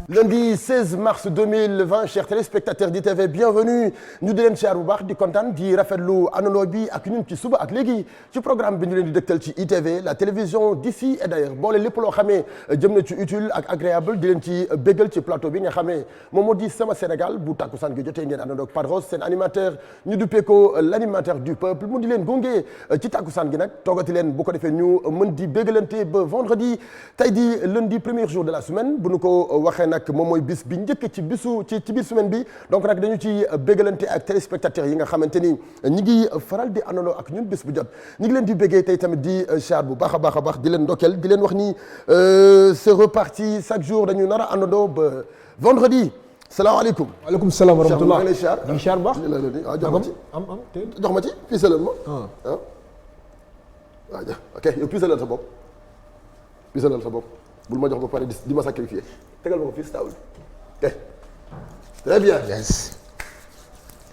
Lundi 16 mars 2020 chers téléspectateurs d'ITV bienvenue ñu di leen siyaar bu baax di kontaan di rafetlu àndandoo bi ak ñun ci suba ak léegi ci programme bi ñu leen di dëgtal ci ITV la télévision d'ici et d'ailleurs boole lépp loo xamee jëm na ci utile ak agréable di leen ci béggal ci plateau bi nga xamee moom moo di sama Sénégal bu takkusaan gi jotee ngeen àndandoo ak Padros seen animateur ñu duppee ko l'animateur du peuple mu di leen gunge ci takkusaan gi nag toogati leen bu ko defee ñu mën di béggalante ba vendredi tey di lundi premier jour de la semaine bu nu ko waxee nag moom mooy bis bi njëkk ci biir semaine bi donc nag dañu ci béggalante ak téléspectateurs yi nga xamante ni ñi ngi faral di àndandoo ak ñun bis bu jot ñi ngi leen di béggee tey tamit di char bu baax a baax di leen ndokkeel di leen wax ni c'est reparti chaque jour dañu nar a àndandoo ba vendredi salaamaaleykum. waaleykum salaam wa rahmatulah maa ngi lay char. ñu char baax. jox ma ci jox ma ci fii sa leen ma. waaw ok yow piisalal sa bopp piisalal sa bopp bul ma jox ba pare di ma sacrifier tegal ma ko fii si table bi ok très bien. yes.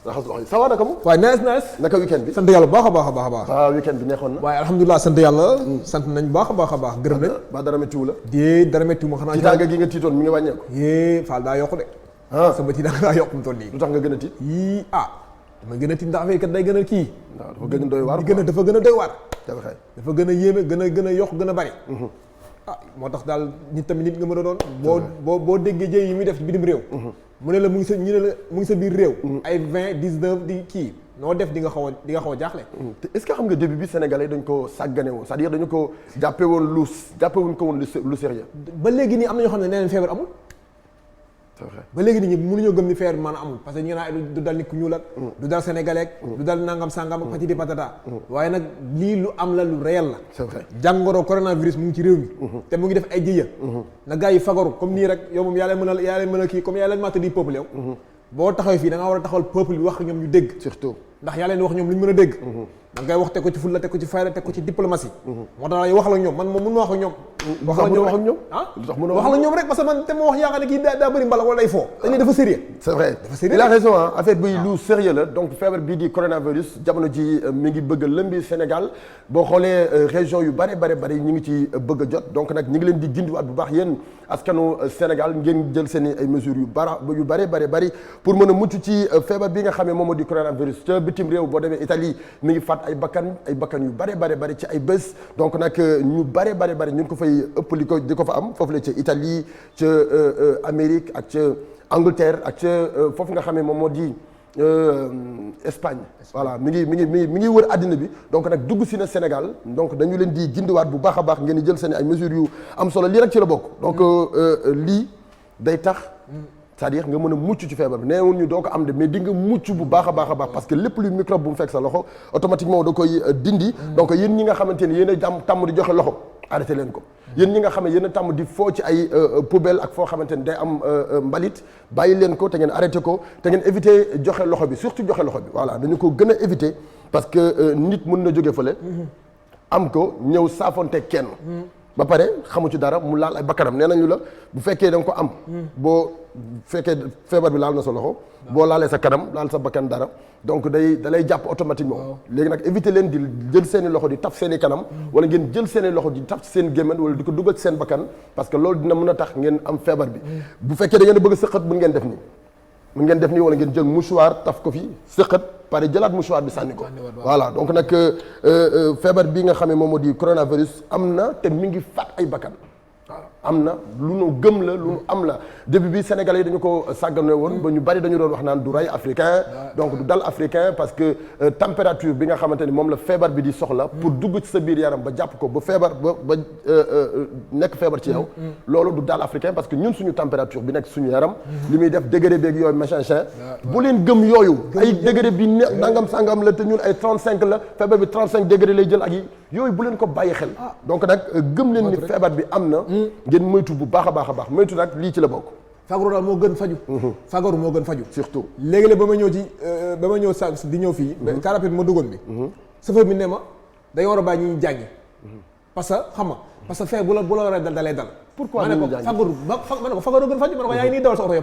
raxas loxo yi ça va naka mu. waaye nice. naka weekend bi. sant yàlla bu baax a baax. waaw weekend bi neexoon na. waaye alhamdulilah sant yàlla. sant nañ bu baax a baax gërëm nañ. ba dara méttiwu la. dara méttiwu ma xanaa. tiitaanga gi nga tiitoon mi ngi wàññeeku. Fall daa yokku de. sama tiitaanga daa yokku mu toll nii. lu tax nga gën a tiit. dama gën a tiit ndax affaire kat day gën a kii. waaw dafa gën a doy waar dafa gën a doy waar. dafa gën a yéeme gën a yokk gën a bari. moo tax daal nit tamit nit nga mën a doon. boo déggee jëy yi muy def ci bitim réew. mu ne la mu ngi sa biir réew. ay 20 19 di kii noo def di nga xaw a jaaxle. te est-ce que xam nga début bi Sénégalais dañ ko sàggane woon c'est-à-dire dañu ko jàppe woon ko woon lu sérieux. ba léegi nii am na ñoo xam ne nee nañ feebar amul. c'est vrai ba léegi nit ñi mënuñoo gëm ni feebar bi maanaam amul parce que ñu naan du dal nit ku ñuul ak du dal sénégalais du dal nangam sangam ak patati patata waaye nag lii lu am la lu réel la. c'est vrai jàngoro coronavirus mu ngi ci réew mi. te mu ngi def ay jëya na gars yi fagaru comme nii rek yow moom yaa leen mën a kii comme yaa leen màtt di peuple yow. boo taxawee fii da nga war a taxawal peuple bi wax ak ñoom ñu dégg. surtout ndax yaa leen wax ñoom lu ñu mën a dégg. da ngay wax teg ko ci fulla teg ko ci fayda teg ko ci diplomatie. moo tax wax la ñoom man moom mën na wax ak ñoom. wax la ñoom rek parce que man te ma wax yaakaar ne kii daa bëri mbala wala day foo. dañ ne dafa sérieux. c'est vrai il a raison affaire bi lu sérieux la donc feebar bii di coronavirus jamono ji mi ngi bëgg a lëmbi Sénégal boo xoolee région yu bare ñu ngi ci bëgg a jot donc nag ñi ngi leen di gindiwaat bu baax yéen askanu Sénégal ngeen jël seen ay mesures yu bari pour mën a mucc ci feebar bi nga xamee moom moo di coronavirus ca bitim réew boo demee Italie mi ngi faat ay bakkan yu bare ci ay bés donc nag ñu bare ñu ko fay ëpp di ko fa am foofu la ca Italie ca Amérique ak ca Angleterre ak ca foofu nga xamee moom moo di Espagne voilà mi ngi wër àddina bi donc nag dugg si na Sénégal donc dañu leen di gindiwaat bu baax a baax ngeen di jël seen ay mesures yu am solo lii rek ci la bokk donc lii day tax c'est-à-dire nga mën a mucc ci feebar bi neewul ñu doo ko am de mais di nga mucc bu baax a baax parce que lépp luy microbe bu mu fekk sa loxo automatiquement da koy dindi donc yéen ñi nga xamante ni yéen a tàmm di joxe loxo arrêté leen ko yéen ñi nga xam ne yéen a tàmm di foo ci ay poubelle ak foo xamante ni day am mbalit bàyyi leen ko te ngeen arrêté ko te ngeen éviter joxe loxo bi surtout joxe loxo bi voilà dañu ko gën a éviter parce que nit mën na jóge fële am ko ñëw saafonte kenn ba pare xamu ci dara mu laal ay bakkanam nee nañu la bu fekkee da nga ko am boo fekkee feebar bi laal na sa loxo boo laalee sa kanam laal sa bakkan dara donc da lay jàpp automatiquement léegi nag éviter leen di jël seen i loxo di taf seen i kanam wala ngeen jël seen i loxo di taf seen gémmiñ wala di ko dugal ci seen bakkan parce que loolu dina mën a tax ngeen am feebar bi bu fekkee da ngeen a bëgg a sëqat mën ngeen def nii wala ngeen jël mouchoir taf ko fi sëqat pare jëlaat mouchoir bi sànni ko voilà donc nag feebar bi nga xamee moom moo di coronavirus am na te mi ngi faat ay bakkan waaw am na lu nu gëm la lu nu am la début bi Sénégalais yi dañu ko sàggane woon ba ñu bari dañu doon wax naan du rey africain donc du dal africain parce que température bi nga xamante ni moom la feebar bi di soxla pour dugg ci sa biir yaram ba jàpp ko ba feebar ba nekk feebar ci yow loolu du dal africain parce que ñun suñu température bi nekk suñu yaram li muy def degré beeg yooyu machin bu leen gëm yooyu ay degré bi nangam sangam la te ñun ay 35 la feebar bi 35 degré lay jël ak yi yooyu bu leen ko bàyyi xel donc nag gëm leen ni feebar bi am na ngeen moytu bu baax a baax moytu nag lii ci la bokk fagaru daal moo gën faju fagaru moo gën faju surtout léegi-léeg ba ma ñëw sa di ñëw fii car rapide ma duggoon bi chauffeur bi ne ma dañoo war a bàyyi ñi jàngi parce que xam nga parce que feebar bu la war a dal dalay dal pourquoi ma ne ñu ko jàngi fagaru ma ne ko fagaru gën faj ma ne ko yaa ngi nii dawal sa oto yow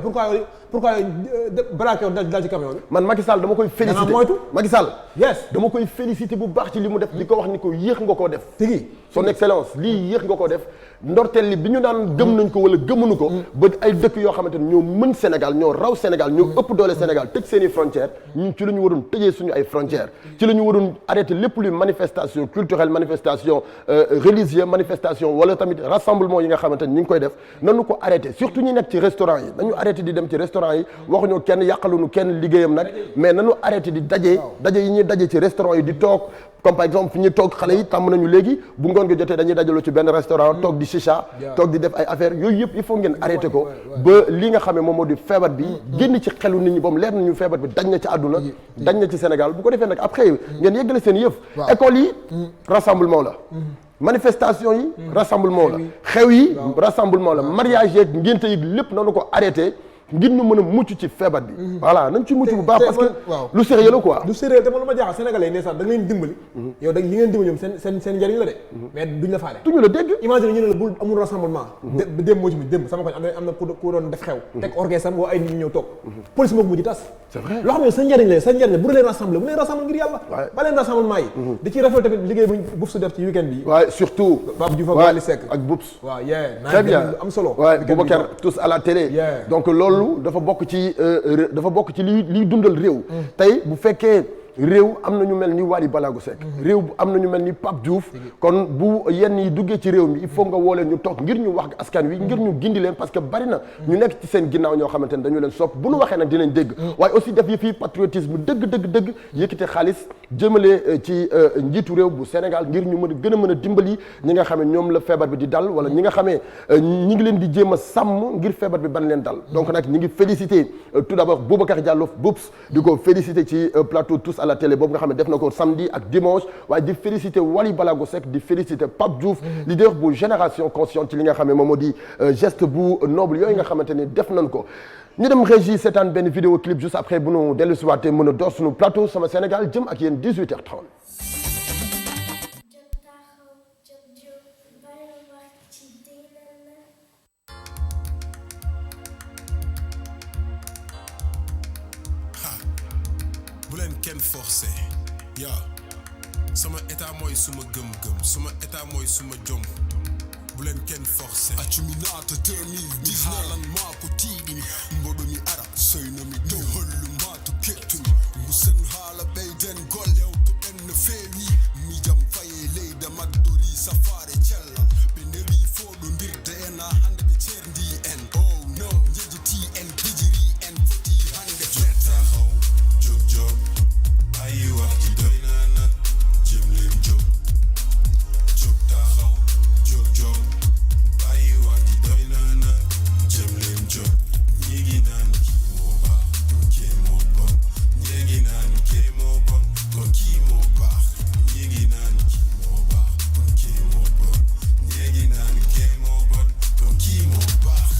pourquoi braqué yow dal ci camion bi. man Macky Sall dama koy féliciter da nga moytu Macky Sall. yes dama koy féliciter bu baax ci li mu def di ko wax ni ko yéex nga koo def. tigi son excellence lii yéex nga ko def ndorteel li bi ñu daan gëm nañ ko wala gëmuñu ko ba ay dëkk yoo xamante ni ñoo mën Sénégal ñoo raw Sénégal ñoo ëpp doole Sénégal tëj seen i frontières ñun ci la ñu waroon tëjee suñu ay frontières ci la ñu waroon arrêté lépp luy manifestation culturelle manifestation religieuse manifestation wala tamit rassemblement yi nga xamante ni ñu ngi koy def nanu ko arrêté surtout ñi nekk ci restaurant yi nañu arrêté di dem ci restaurant yi waxuñu kenn yàqaluñu kenn liggéeyam nag mais nanu arrêté di daje yi ñuy daje ci restaurant yi di toog comme par exemple fi ñuy toog xale yi tàmm nañu léegi bu ngoon gi jotee dañuy dajaloo ci benn restaurant toog di chicha toog di def ay affaires yooyu yëpp il faut ngeen arrêté ko ba li nga xamee moom moo di feebar bi génn ci xelu nit ñi ba mu leer nañu feebar bi dañ na ci àdduna dañ na ci Sénégal bu ko defee nag après ngeen yeggale seen yëf école yi rassemblement la manifestation yi rassemblement la xew yi rassemblement la mariage yeeg ngénte yi lépp nanu ko arrêté ngir ñu mën a mucc ci feebar bi. voilà nañ ci mucc bu baax parce que lu sérieux la quoi. lu sérieux te man lu ma jaaxal sénégalais yi ne sax da nga leen dimbali. yow da li ngeen dimbali ñoom seen njëriñ la de. mais duñ la faale. duñu la dégg. imagine ñu ne la bul amul rassemblement. démb moo ci mujj démb sama koñ am na ku doon def xew. teg orchestre am woo ay nit ñi ñëw toog. police moo ko mujj tas. c'est vrai loo xam ne sa njëriñ la sa njëriñ la bu leen rassemblé bu leen rassemblé ngir yàlla. ba leen rassemblement yi. di ci rafetlu tamit liggéey buñ Boubs su def ci week-end bi. waaye surtout. Pape Diouf ak Wally Seck ak Boubs. waaw yee très bien am solo. waaye Boubacar tous à la télé. donc loolu dafa bokk ci liy dundal réew. tey bu fekkee réew am na ñu mel ni Wally Ballago Seck. réew am na ñu mel ni Pape Diouf. kon bu yenn yi duggee ci réew mi il faut nga woo leen ñu toog ngir ñu wax askan wi ngir ñu gindi leen parce que bari na ñu nekk ci seen ginnaaw ñoo xamante ne dañu leen sopp bu nu waxee nag dinañ dégg. waaye aussi def yi fii patriotisme dëgg yëkkate xaalis jëmale ci njiitu réew bu Sénégal ngir ñu gën a mën a dimbali ñi nga xam ne ñoom la feebar bi di dal wala ñi nga xamee ñi ngi leen di jéem a sàmm ngir feebar bi ban leen dal. donc nag ñi ngi féliciter tout d'abord Boubacar Diallo Boubs di ko féliciter ci plateau tous à la télé boobu nga xam ne def na ko samedi ak dimanche waaye di féliciter Wally Ballago Seck di féliciter Pape Diouf leader bu génération consciente ci li nga xam ne moom moo di geste bu noble yooyu nga xamante ni def nañ ko. ñu dem régie seetaan benn vidéo clip juste après bu nu dellu si waatee mën a door suñu plateau sama Sénégal jëm ak yéen 18h30. bu leen kenn forcé yaa sama état mooy suma gëm-gëm suma état mooy suma jom bu leen kenn forcé accuminato 2019 haalan maa ko tiiɗini mboɗo mi ara soynomi dow hollu maa to kettumi ngusen haala ɓeyden golle hewtoɗen no feewi mijam faye leyda maddori safare cellal ɓe ndewi foɗodirde en ha hande ɓe cerdi en oh no jejiti en pijiri en foti hande taxaw jóg bàyyi wax ji doy na nag jëm leen jóg taxaw jóg bàyyi wax ji doy na nag jëm leen jóg ñi ngi naan kii moo baax kon kii moo bon ñi ngi naan kii moo bon kon kii moo baax ñi ngi naan kii moo baax kon kii moo bon ñi ngi naan kii moo bon kon kii moo baax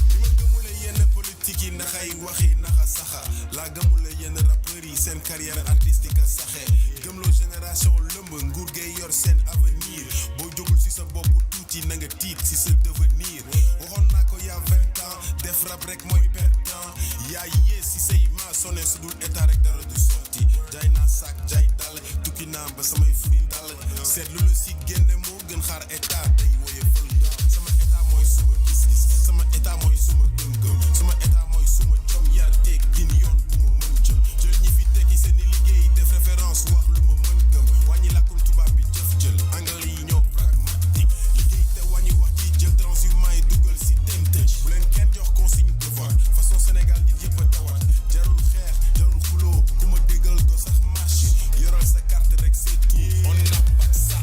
li ma gëmule yenn politique yi naxay waxi naxa saxa laa gëmule yenn rappeurs yi seen carrière artistique a saxe gëmloo génération lëmb nguur gay yor seen avenir boo jógul si sa bopp tuuti na nga tiit si sa devenir waxoon naa ko y'a 20 ans def rap rek mooy perte temps yaa yee si say maa sonné su dul état rek dara du sotti jaay naa sac jaay dal tukki naa ba samay furi dal seet lu la si génne moo gën xaar état day woye fël sama état mooy suma gis-gis sama état mooy suma gëm-gëm sama état mooy suma jom yar teeg gin yoon bu ma mën jëm jël ñi fi tekki seen i liggéey def référence wax lu ma mën gëm wàññi làkkum tubaab bi jëf jël anglais yi ñoo pragmatique liggéey te wàññi wax ci jël transhumant yi dugal si temte bu leen kenn jox consigne de vote façon Sénégal nit yëpp a tawat jarul xeex jarul xuloo ku ma déggal doo sax marche yoral sa carte rek c'est tout on n'a pas ça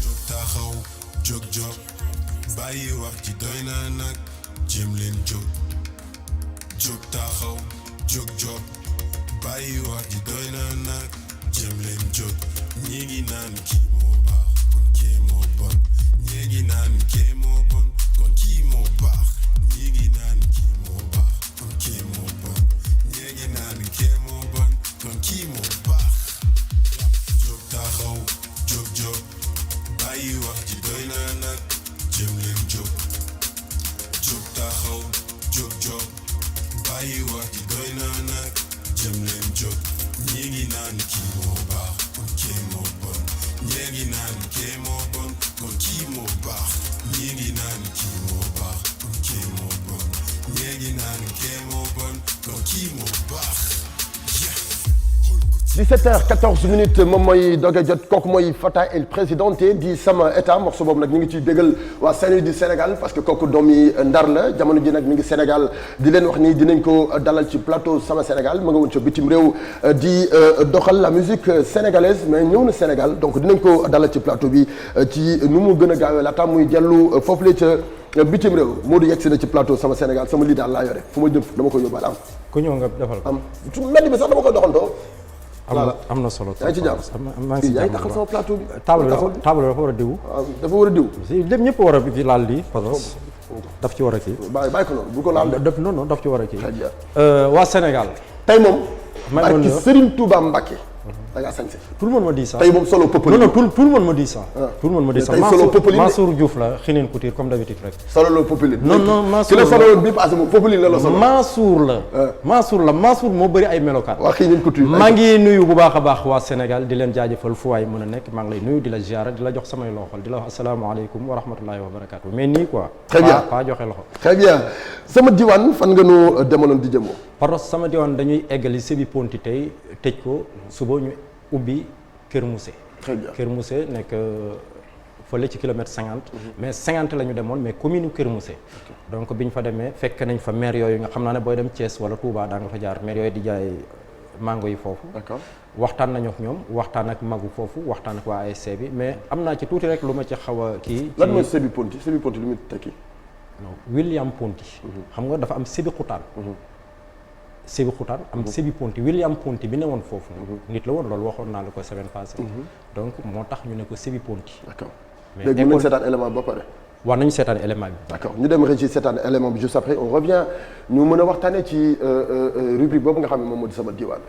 jóg taxaw jóg bàyyi wax ci doy na nag jéem leen jóg taxaw jóg bàyyi wax ji doy na nag jéem leen jóg ñi ngi naan kii moo baax kon kii moo bon ñi ngi naan kii moo bon kon kii moo baax ñi ngi naan kii moo baax kon kii moo bon ñi ngi naan kii moo bon kon kii moo baax jóg taxaw jóg bàyyi wax ji doy na nag jéem leen jóg kon kii moo baax 17h14 moom mooy doge jot kooku mooy Fata El Presidente di sama état morceau boobu nag ñu ngi ciy bégal waa Saint-Louis du Sénégal parce que kooku doomi Ndar la jamono ji nag mi ngi Sénégal di leen wax ni dinañ ko dalal ci plateau sama Sénégal ma nga woon ca bitim réew di doxal la musique sénégalaise mais ñëw na Sénégal donc dinañ ko dalal ci plateau bi ci nu mu gën a gaawee laata muy dellu foofu la ca bitim réew Modou yegg si na ci plateau sama Sénégal sama lii daal laa yore fu ma jëm dama ko yóbbaale am. ku ñëw nga defal ko. am su mbedd bi sax dama koy doxantoo. am na solo. yaa ngi ci jàmm maa ngi ci yaa ngi jàmm taxal sama plateau bi. table dafa war a diw. dafa war a diw. si lépp ñëpp war a kii laal lii parce que daf ci war a kii. bàyyi ko noonu bu ko laal def non daf ci war a kii. très bien. waa Sénégal. tey moom. maa ngi barki Serigne Touba Mbacké. da ngaa sañse. tout le monde me dit ça. tey moom solo popoli. non tout le monde me dit ça. tout le monde me dit ça. tey solo popoli Mansour Diouf la Xineen Couture comme d'habitude rek. solo popoli. non Mansour ki la solo bii passé moom popoli la solo. Mansour moo bëri ay melokaan. waa Xineen Couture. maa ngi nuyu bu baax a baax waa Sénégal di leen jaajëfal fu waay mën a nekk maa ngi lay nuyu di la ziara di la jox samay loxol di la wax asalaamaaleykum wa rahmatullahi wa barakatu mais nii quoi. très bien pas joxe loxo. très bien sama diwaan fan nga nu demaloon di jëmoo. parce que sama diwaan dañuy eggali Sébi Ponti tey tëj ko suba ñu ubbi Kër Moussé. très bien Kër Moussé nekk fële ci kilomètre 50. mais 50 la ñu demoon mais commune Kër Moussé. donc bi ñu fa demee fekk nañ fa maire yooyu nga xam naa ne booy dem Thiès wala Touba daa nga fa jaar maire yooyu di jaay mango yi foofu. d'accord waxtaan nañu ak ñoom waxtaan ak magu foofu waxtaan ak waa ASC bi mais am naa ci tuuti rek lu ma ci xaw a kii. lan mooy Sébi Ponti Sébi Ponti lu muy tekki. non William Ponti. xam nga dafa am Sébi Xutaan. Sébi Xutaan am Sébi Ponti William Ponti bi ne woon foofu. nit la woon loolu waxoon naa la ko semaine passée. donc moo tax ñu ne ko Sébi Ponti. d'accord mais léegi mën nañ seetaan élément ba pare. war nañu seetaan élément bi. d'accord ñu dem régi seetaan élément bi juste après on revient ñu mën a waxtaanee ci rubrique boobu nga xam ne moom moo di sama diwaan.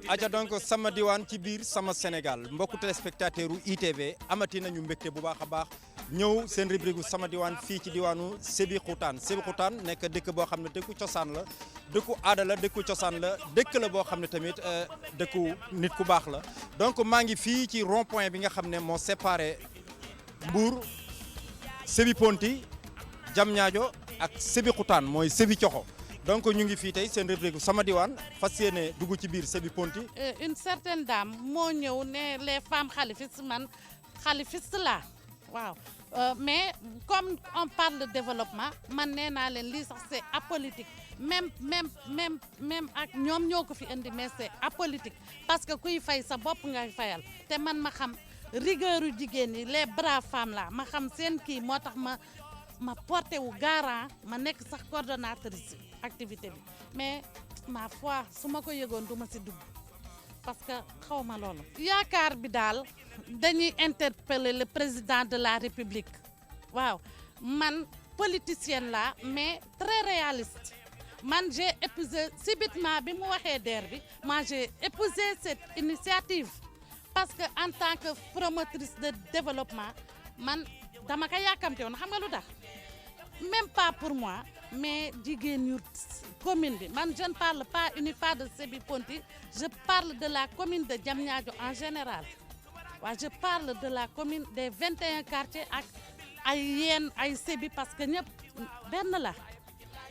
aja donc sama diwaan ci biir sama Sénégal mbokku téléspectateur u ITV amati nañu mbégte bu baax a baax ñëw seen rubrique sama diwaan fii ci diwaanu Sébi Xutaan Sébi Xutaan nekk dëkk boo xam ne dëkku cosaan la dëkku aada la dëkku cosaan la dëkk la boo xam ne tamit dëkku nit ku baax la donc maa ngi fii ci rond point bi nga xam ne moo séparé Mbour Sébi Ponti Diamniadio ak Sébi Xutaan mooy Sébi Coxo donc ñu ngi fii tey seen rubrique sama diwaan fas yéene dugg ci biir Sébi Ponti. Une certaine dame moo ñëw ne les femmes xalifistes man xalifiste laa waaw mais comme on parle de développement man nee naa leen lii sax c'est apolitique même ak ñoom ñoo ko fi indi mais c'est apolitique parce que kuy fay sa bopp ngay fayal te man ma xam rigueur yu jigéen ñi les braves femmes là ma xam seen kii moo tax ma porté wu garant ma nekk sax coordonnatrice activité bi mais ma foi su ma ko yëgoon du ma si dugg parce que xaw ma loolu. yaakaar bi daal dañuy interpeller le président de la république waaw man politicienne la mais très réaliste man j'ai épousé subitement bi mu waxee DER bi moi j'ai épousé cette initiative parce que en tant que promotrice de développement man dama ko yàkkamte woon xam nga lu tax même pas pour moi mais jigéen ñu commune bi man je ne parle pas uniquement de Sébi Ponti je parle de la commune de Diamniadio en général waaw je parle de la commune des 21 quartiers ak ay yeen ay Sébi parce que ñëpp benn la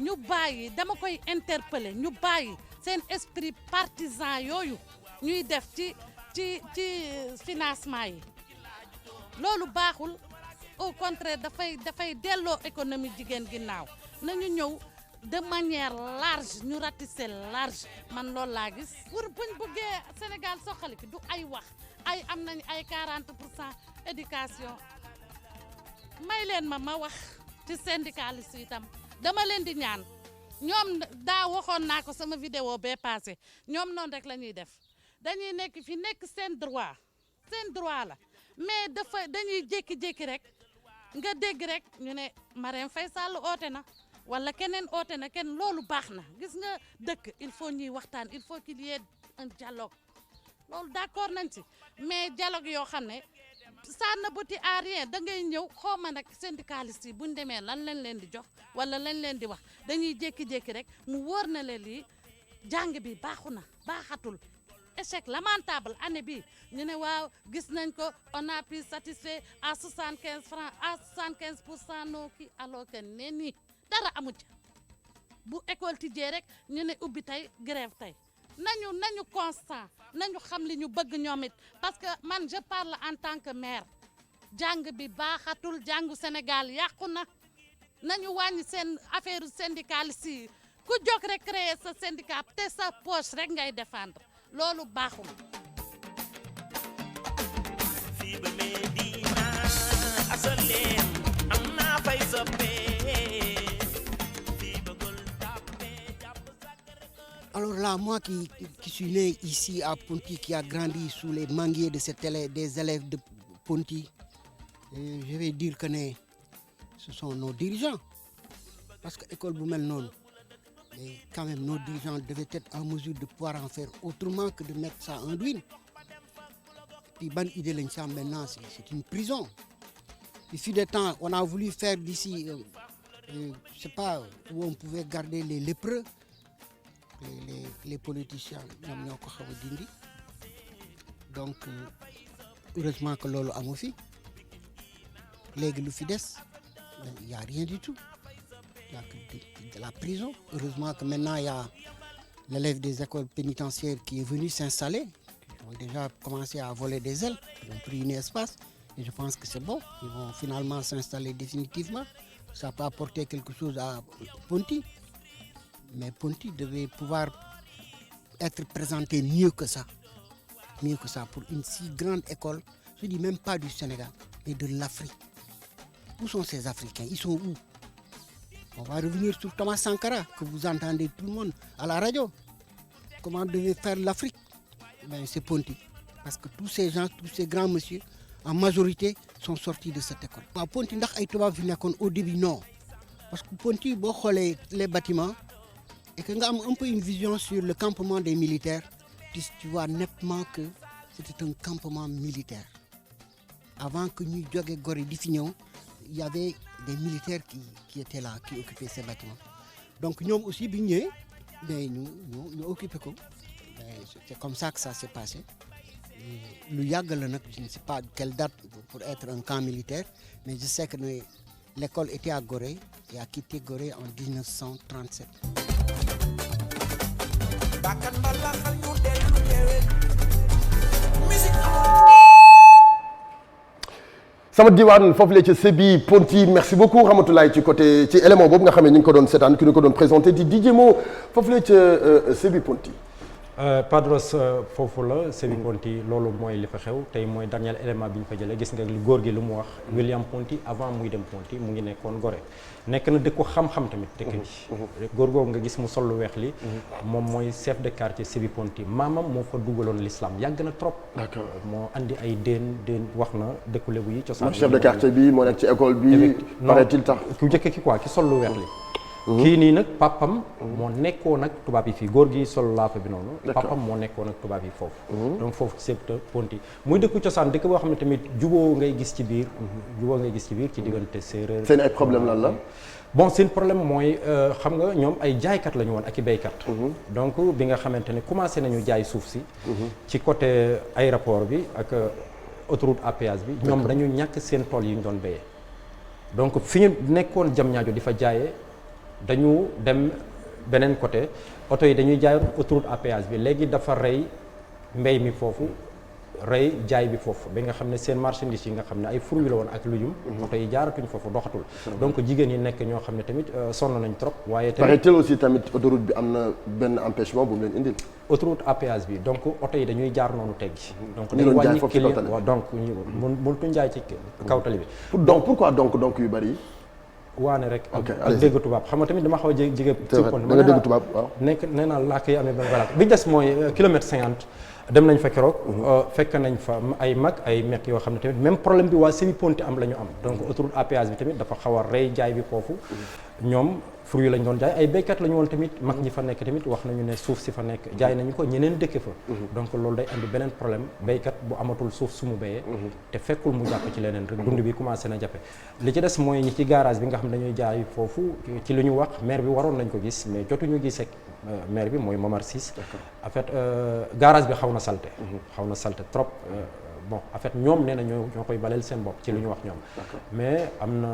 ñu bàyyi dama koy interpeller ñu bàyyi seen esprit partisan yooyu ñuy def ci financement yi loolu baaxul au contraire dafay delloo économie jigéen ginnaaw nañu ñëw de manière large ñu ratisser large man loolu laa gis pour buñ bëggee Sénégal soxali ki du ay wax ay am nañ ay 40% éducation may leen ma wax ci syndicaliste yi itam dama leen di ñaan ñoom daa waxoon naa ko sama vidéo bee passé ñoom noonu rek la ñuy def dañuy nekk fi nekk seen droit la mais dañuy jékki-jékki rek nga dégg rek ñu ne Marème Faye Sall oote na wala keneen oote na kenn loolu baax na gis nga dëkk il faut ñuy waxtaan il faut qu'il y ait un dialogue loolu d'accord nañ ci mais dialogue yoo xam ne ça n'aboutit à rien da ngay ñëw xooma nag syndicaliste yi buñ demee lan lañ leen di jox wala lañ leen di wax dañuy jékki-jékki rek mu wóor na leen lii jàng bi baaxatul échec lamentable année bi ñu ne waaw gis nañ ko on a pu satisfait à 75 francs à 75% noo kii alors que ne nii dara amu ci bu école tijjee rek ñu ne ubbi tey grève tey nañu constant nañu xam li ñu bëgg ñoom it parce que man je parle en tant que mère jàng bi baaxatul jàngu Sénégal yàqu na nañu wàññi seen affaire syndicaliste yi ku jóg rek créer sa syndicat te sa poche rek ngay défendre loolu baaxul. fii ba Medina asalem am naa fay soppee fii ba Gueule Tapée jàpp Sacré-Cœur. Alors là, moi qui suis né ici à Ponty, qui a grandi sous les manguiers de des élèves de Ponty, je vais dire que ce sont nos dirigeants. Parce que l'école Boumel non, et quand même nos dirigeants devaient être en mesure de pouvoir en faire autrement que de mettre ça en ruine. Puis bonne idée maintenant, c'est une prison. Il fut des temps, on a voulu faire d'ici, je ne sais pas, où on pouvait garder les lépreux. Les politiciens ñoom ñoo ko xaw a dindi donc heureusement que loolu amu fi léegi lu fi des il y a rien du tout il y a que de la prison. Heureusement que maintenant il y a l'élève des écoles pénitentiaires qui est venu s'installer. Ils ont déjà commencé à voler des ailes, ils ont pris un espace et je pense que c'est bon. Ils vont finalement s'installer définitivement. Ça peut apporter quelque chose à Ponty. Mais Ponty devait pouvoir être présenté mieux que ça pour une si grande école, je ne dis même pas du Sénégal, mais de l'Afrique. Où sont ces Africains? Ils sont où? On va revenir sur Thomas Sankara, que vous entendez tout le monde à la radio. Comment devait faire l'Afrique? Ben, c'est Ponty. Parce que tous ces gens, tous ces grands messieurs, en majorité, sont sortis de cette école. À Ponty, au début, non. Parce que Ponty, les bâtiments, et que nous avons un peu une vision sur le campement des militaires, tu vois nettement que c'était un campement militaire. Avant que nous jouions Gorée Diffignon, il y avait des militaires qui étaient là, qui occupaient ces bâtiments. Donc nous aussi, nous occupons. C'est comme ça que ça s'est passé. Le Yagal, je ne sais pas quelle date pour être un camp militaire, mais je sais que l'école était à Gorée et a quitté Gorée en 1937. sama diwaan foofu la ci Sébi Ponty merci beaucoup Ramatoulaye ci côté ci élément boobu nga xam ne ñu ngi ko doon seetaan ki ñu ko doon présenté di DJ Mo foofu la ca Sébi Ponty. Padros foofu la Sébi Ponty loolu mooy li fa xew tey mooy dernier élément bi ñu fa jëlee gis nga góor gi lu mu wax William Ponty avant muy dem Ponty mu ngi nekkoon Gorée nekk na dëkku xam-xam tamit dëkk bi góor googu nga gis mu sol lu weex li moom mooy chef de quartier Sébi Ponty maamam moo fa dugaloon l'islam yàgg na trop. D'accord moo andi ay déen wax na dëkku Lebu yi cosaan chef de quartier bi moo nekk ci école bi paraît-il tax ku njëkk ki quoi ki sol lu weex li kii nii nag papam moo nekkoon ak tubaab yi fii góor gi sol laafa bi noonu papam moo nekkoon ak tubaab yi foofu donc foofu Sébi Ponty muy dëkku cosaan dëkk boo xam ne tamit juboo ngay gis ci biir ci diggante séeréer seen ay problème lan la bon seen problème mooy xam nga ñoom ay jaaykat la ñu woon ak i béykat donc bi nga xamante ne commencé nañu jaay suuf si ci côté aéroport bi ak autoroute à péage bi ñoom dañu ñàkk seen tool yi ñu doon béyee donc fi ñu nekkoon Diamniadio di fa jaayee dañu dem beneen côté oto yi dañuy jaay autoroute à péage bi léegi dafa rey mbéy mi foofu rey jaay bi foofu ba nga xam ne seen marchandise yi nga xam ne ay fruits la woon ak lujum oto yi jaaratuñ foofu doxatul donc jigéen yi nekk ñoo xam ne tamit sonn nañ trop waaye tamit paraît-il aussi tamit autoroute bi am na benn empêchement bu mu leen indil autoroute à péage bi donc oto yi dañuy jaar noonu teggi donc dañuy wàññi client waaw donc mënatuñ jaay ci kaw tali bi donc pourquoi donc yu bari waane rek ak dégg tubaab xam nga tamit dama xaw a jege ci kon da nga dégg tubaab waaw nekk nee naa làkk yi amee voilà bi des mooy kilomètre 50 dem nañ fa keroog fekk nañ fa ay mag ay mekk yoo xam ne tamit même problème bi waa Sébi Ponty am la ñu am donc autoroute à péage bi tamit dafa xaw a rey jaay bi foofu ñoom fruits yi lañ doon jaay ay béykat la ñu woon tamit mag ñi fa nekk tamit wax nañu ne suuf si fa nekk jaay nañu ko ñeneen dëkke fa donc loolu day andi beneen problème béykat bu amatul suuf su mu béyee te fekkul mu jàpp ci leneen rek dund bi commencé na jafe li ci des mooy ñi ci garage bi nga xam dañuy jaay foofu ci li ñu wax maire bi waroon nañ ko gis mais jotuñu gis ak maire bi mooy Momar Ciss en fait garage bi xaw na salte trop bon en fait ñoom nee na ñoo koy baleel seen bopp ci li ñu wax ñoom mais am na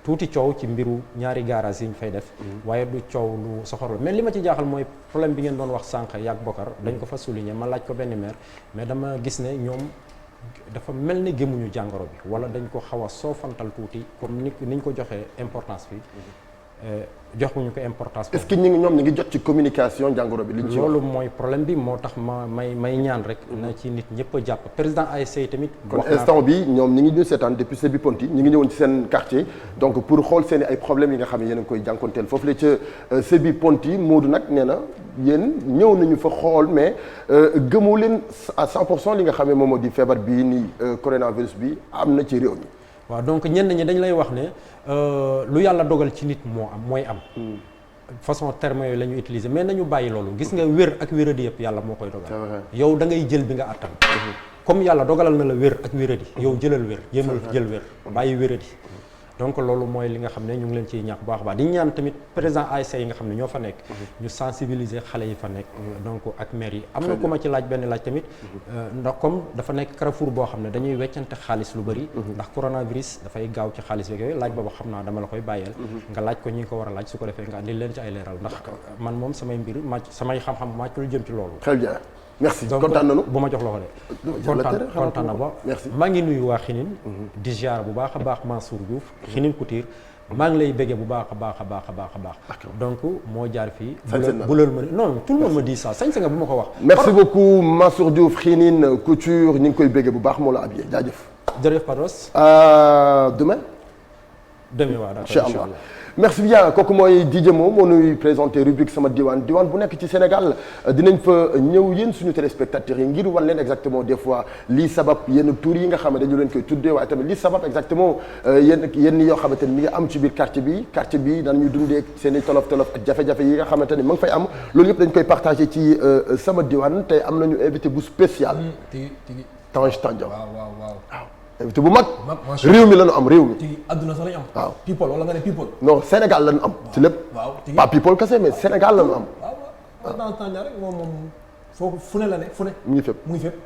tuuti coow ci mbiru ñaari garage yi ñu fay def waaye du coow lu soxor la mais li ma ci jaaxal mooy problème bi ngeen doon wax sànq yaag Bokar dañ ko fa souligner ma laaj ko benn maire mais dama gis ne ñoom dafa mel ni gëmuñu jàngoro bi wala dañ ko xaw a soofantal tuuti comme ni ñu ko joxee importance bi joxuñu ko importance. est-ce que ñoom ñi ngi jot ci communication jàngoro bi. liñ ci loolu mooy problème bi moo tax may ñaan rek. na ci nit ñëpp a jàpp président ASC tamit. kon instant bi ñoom ñi ngi ñu seetaan depuis Sébi Ponti ñi ngi ñëwoon ci seen quartier donc pour xool seen ay problèmes yi nga xam ne yéen a ngi koy jànkonteel foofu la ca Sébi Ponti Modou nag nee na yéen ñëw nañu fa xool mais gëmu leen à 100% li nga xam ne moom moo di feebar bii ni coronavirus bi am na ci réew mi. waaw donc ñenn ñi dañ lay wax ne lu yàlla dogal ci nit mooy am façon terme yooyu la ñu utiliser mais nañu bàyyi loolu gis nga wér ak wéradi yëpp yàlla moo koy dogal yow da ngay jël bi nga attan comme yàlla dogalal na la wér ak wéradi yow jëlal wér yéemal jël wér bàyyi wéradi donc loolu mooy li nga xam ne ñu ngi leen ciy ñaax bu baax a baax di ñaan tamit président ASC yi nga xam ne ñoo fa nekk ñu sensibiliser xale yi fa nekk donc ak maire yi am na ku ma ci laaj benn laaj tamit ndax comme dafa nekk carrefour boo xam ne dañuy weccante xaalis lu bëri ndax coronavirus dafay gaaw ci xaalis beeg yooyu laaj boobu xam naa dama la koy bàyyeel nga laaj ko ñi nga ko war a laaj su ko defee nga andil leen ci ay leeral ndax man moom samay mbir samay xam-xam màccul jëm ci loolu. Très bien. merci kontaan nañu bu ma jox loxo de kontaan na ba maa ngi nuyu waa Xinin di ziar bu baax a baax Mansour Diouf Xinin Couture maa ngi lay béggee bu baax a baax a baax a baax a baax donc moo jaar fii bu loolu ma non tout le monde me dit ça sañ nga bu ma ko wax merci beaucoup Mansour Diouf Xinin Couture ñu ngi koy béggee bu baax moo la habillé jaajëf jërëjëf Padros demain waaw inchallah merci bien kooku mooy DJ Mo moo nuy présenté rubrique sama diwaan bu nekk ci Sénégal dinañ fa ñëw yéen suñu téléspectateurs yi ngir wan leen exactement des fois lii sabab yenn tour yi nga xam ne dañu leen koy tuddee waaye tamit lii sabab exactement yenn yoo xamante ni mi ngi am ci biir quartier bi danañu dundee seen i tolof ak jafe-jafe yi nga xamante ni ma ngi fay am loolu yëpp dañ koy partagé ci sama diwaan tey am nañu invité bu spécial Tange Tandian waaw invité bu mag réew mi la ñu am réew mi ci àdduna sax lañu am waaw people wala nga ne people non Sénégal la ñu am ci lépp pas people kese mais Sénégal la ñu am waaw dans temps rek moom foofu fu ne la ne fu ne mu ngi fépp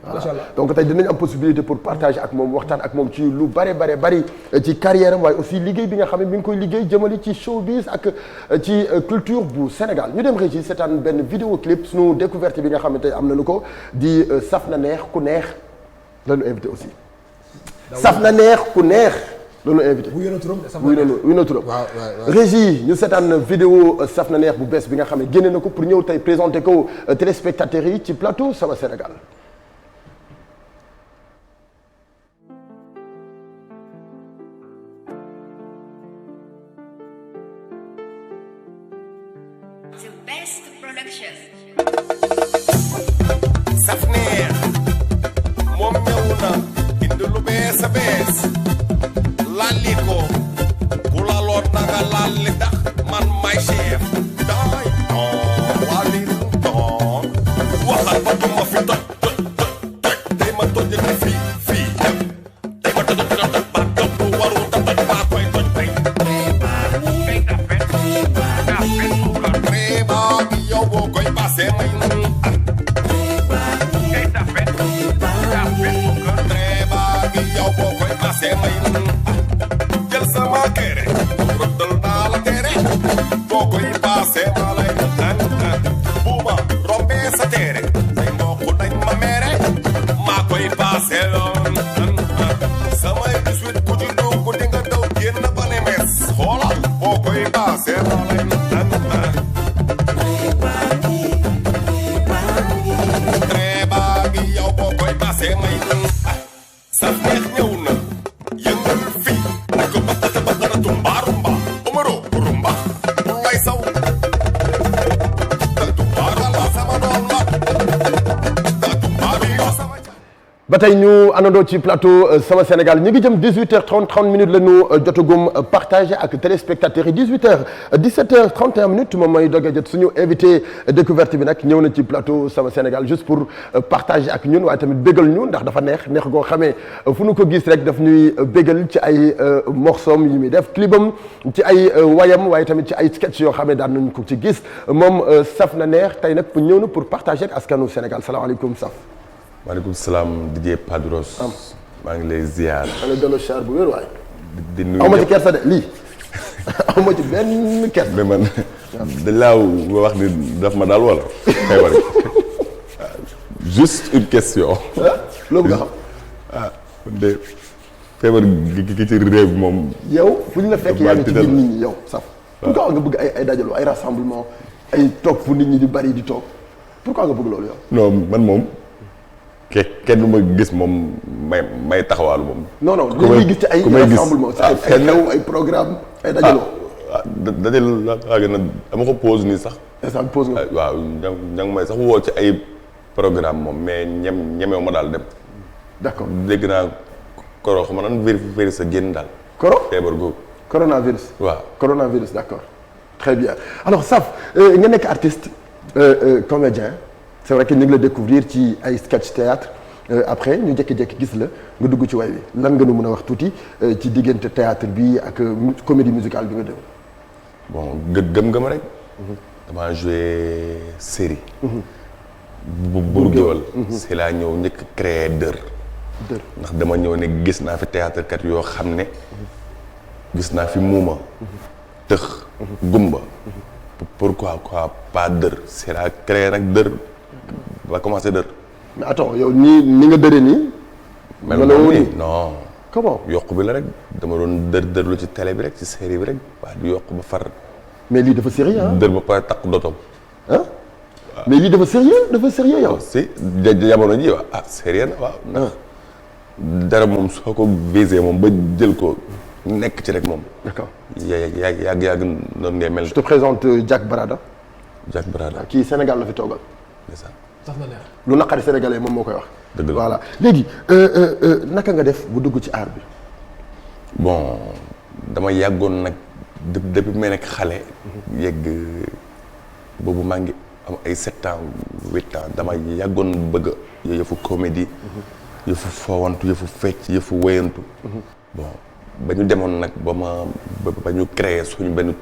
macha allah donc tey dinañ am possibilité pour partager ak moom waxtaan ak moom ci lu bari ci carrière am waaye aussi liggéey bi nga xam ne mi ngi koy liggéey jëmale ci showbiz ak ci culture bu Sénégal ñu dem régi seetaan benn vidéo clip suñu découverte bi nga xam ne tey am nañu ko di saf na neex ku neex la ñu invité aussi saf na neex ku neex loolu invité wuy na turam régie ñu seetaan vidéo saf na neex bu bees bi nga xam ne génne na ko pour ñëw tey présenté ko téléspectateurs yi ci plateau Sama Sénégal saf neex moom ñëw na indi lu bees a bees lalli ko bu laloon na nga lalli ndax man may chef daay wali doon waxal ba duma fi toj tey ma toj ni fii tey ma toj ba toj bu waru toj maa koy toj tey réeba bi yow boo koy passé may jël sama kere rëddal naa la tere boo koy paase maa lay bu ma rombee sa tere say mbokk dañ ma mere maa koy paase loon samay 18 ku ci dugg di nga daw génn ba ne mes xoolal boo koy paase maa lay treba gi yow boo koy paase may sa neex ñëw na yëngal fii nekk ba tumba rumba umaro rumba lay saw tumba la sama doom la tumba bi yoo sama ba tey ñu àndandoo ci plateau Sama Sénégal ñu ngi jëm 18h30 30 minutes la ñu jotagum partagé ak téléspectateurs yi 18h 17h31 minutes moom mooy doog a jot suñu invité découverte bi nag ñëw na ci plateau Sama Sénégal juste pour partager ak ñun waaye tamit bégal ñu ndax dafa neex goo xamee fu ñu ko gis rek daf ñuy bégal ci ay morceaux yi muy def clipam ci ay wayam waaye tamit ci ay sketch yoo xam ne daan nañu ko ci gis moom saf na neex tey nag ñëw na pour partager ak askanu Sénégal salaamaaleykum Saf. maaleykum salaam DJ Padros. maa ngi lay ziar. maa ngi lay delloo char bu wér waay. di nuyu aw ma ci kersa de lii aw ma ci benn kersa. mais man dañ laa wax ni daf ma daal wala. feebar juste une question. loo bëgg a xam. de feebar gi ci réew bi moom. yow fu ñu la fekk yaa ngi ci biir nit ñi yow Saf. pourquoi nga bëgg ay dajaloo ay rassemblement ay toog fu nit ñi di bari di toog pourquoi nga bëgg loolu yow. non man moom. kenn du ma gis moom may taxawaalu moom. non li ñuy gis ci ay rassemblement ci ay xew ay programme ay dajaloo. dajaloo laa gën a dama ko pause nii sax. instant pause nga. waaw ña ngi may sax woo ci ay programme moom mais ñemewu ma daal dem. d'accord dégg naa koro xam nga nan vérifier sa génn daal. koro feebar googu. coronavirus. waaw coronavirus d'accord très bien alors Saf nga nekk artiste comédien. c'est vrai que ñu ngi la découvrir ci ay sketch théâtre après ñu jékki-jékki gis la nga dugg ci way bi lan nga nu mën a wax tuuti ci diggante théâtre bi ak comédie musicale bi nga dem. bon gëm-gëm rek. damaa joué série. Buur Géwël. c'est laa ñëw njëkk créer dër. ndax dama ñëw ne gis naa fi théâtre kat yoo xam ne. gis naa fi muuma. tëx. gumba. pourquoi pas dër c'est laa créer nag dër. va commencer dër. mais attends yow ni nga dëree nii. mel nii non. comment yokk bi la rek dama doon dër lu ci télé bi rek ci série bi rek waa di yokk ba far. mais lii dafa sérieux ah. dër ba pare takk dotom. ah mais lii dafa sérieux yow. si jamono ji waaw sérieux na waaw. dara moom soo ko visé moom ba jël ko nekk ci rek moom. d'accord yàgg noonu ngay mel. je te présente Jack Barada. Jack Barada kii Sénégal la fi toogal. saf na neex. lu naqari sénégalais moom moo koy wax. dëgg la voilà léegi naka nga def bu dugg ci art bi. bon dama yàggoon nag depuis may nekk xale. yegg boobu maa ngi am ay 7 ans 8 ans dama yàggoon bëgg yëfu comédie. yëfu foowantu yëfu fecc yëfu wéyantu. bon ba ñu demoon nag ba ñu créer suñu benn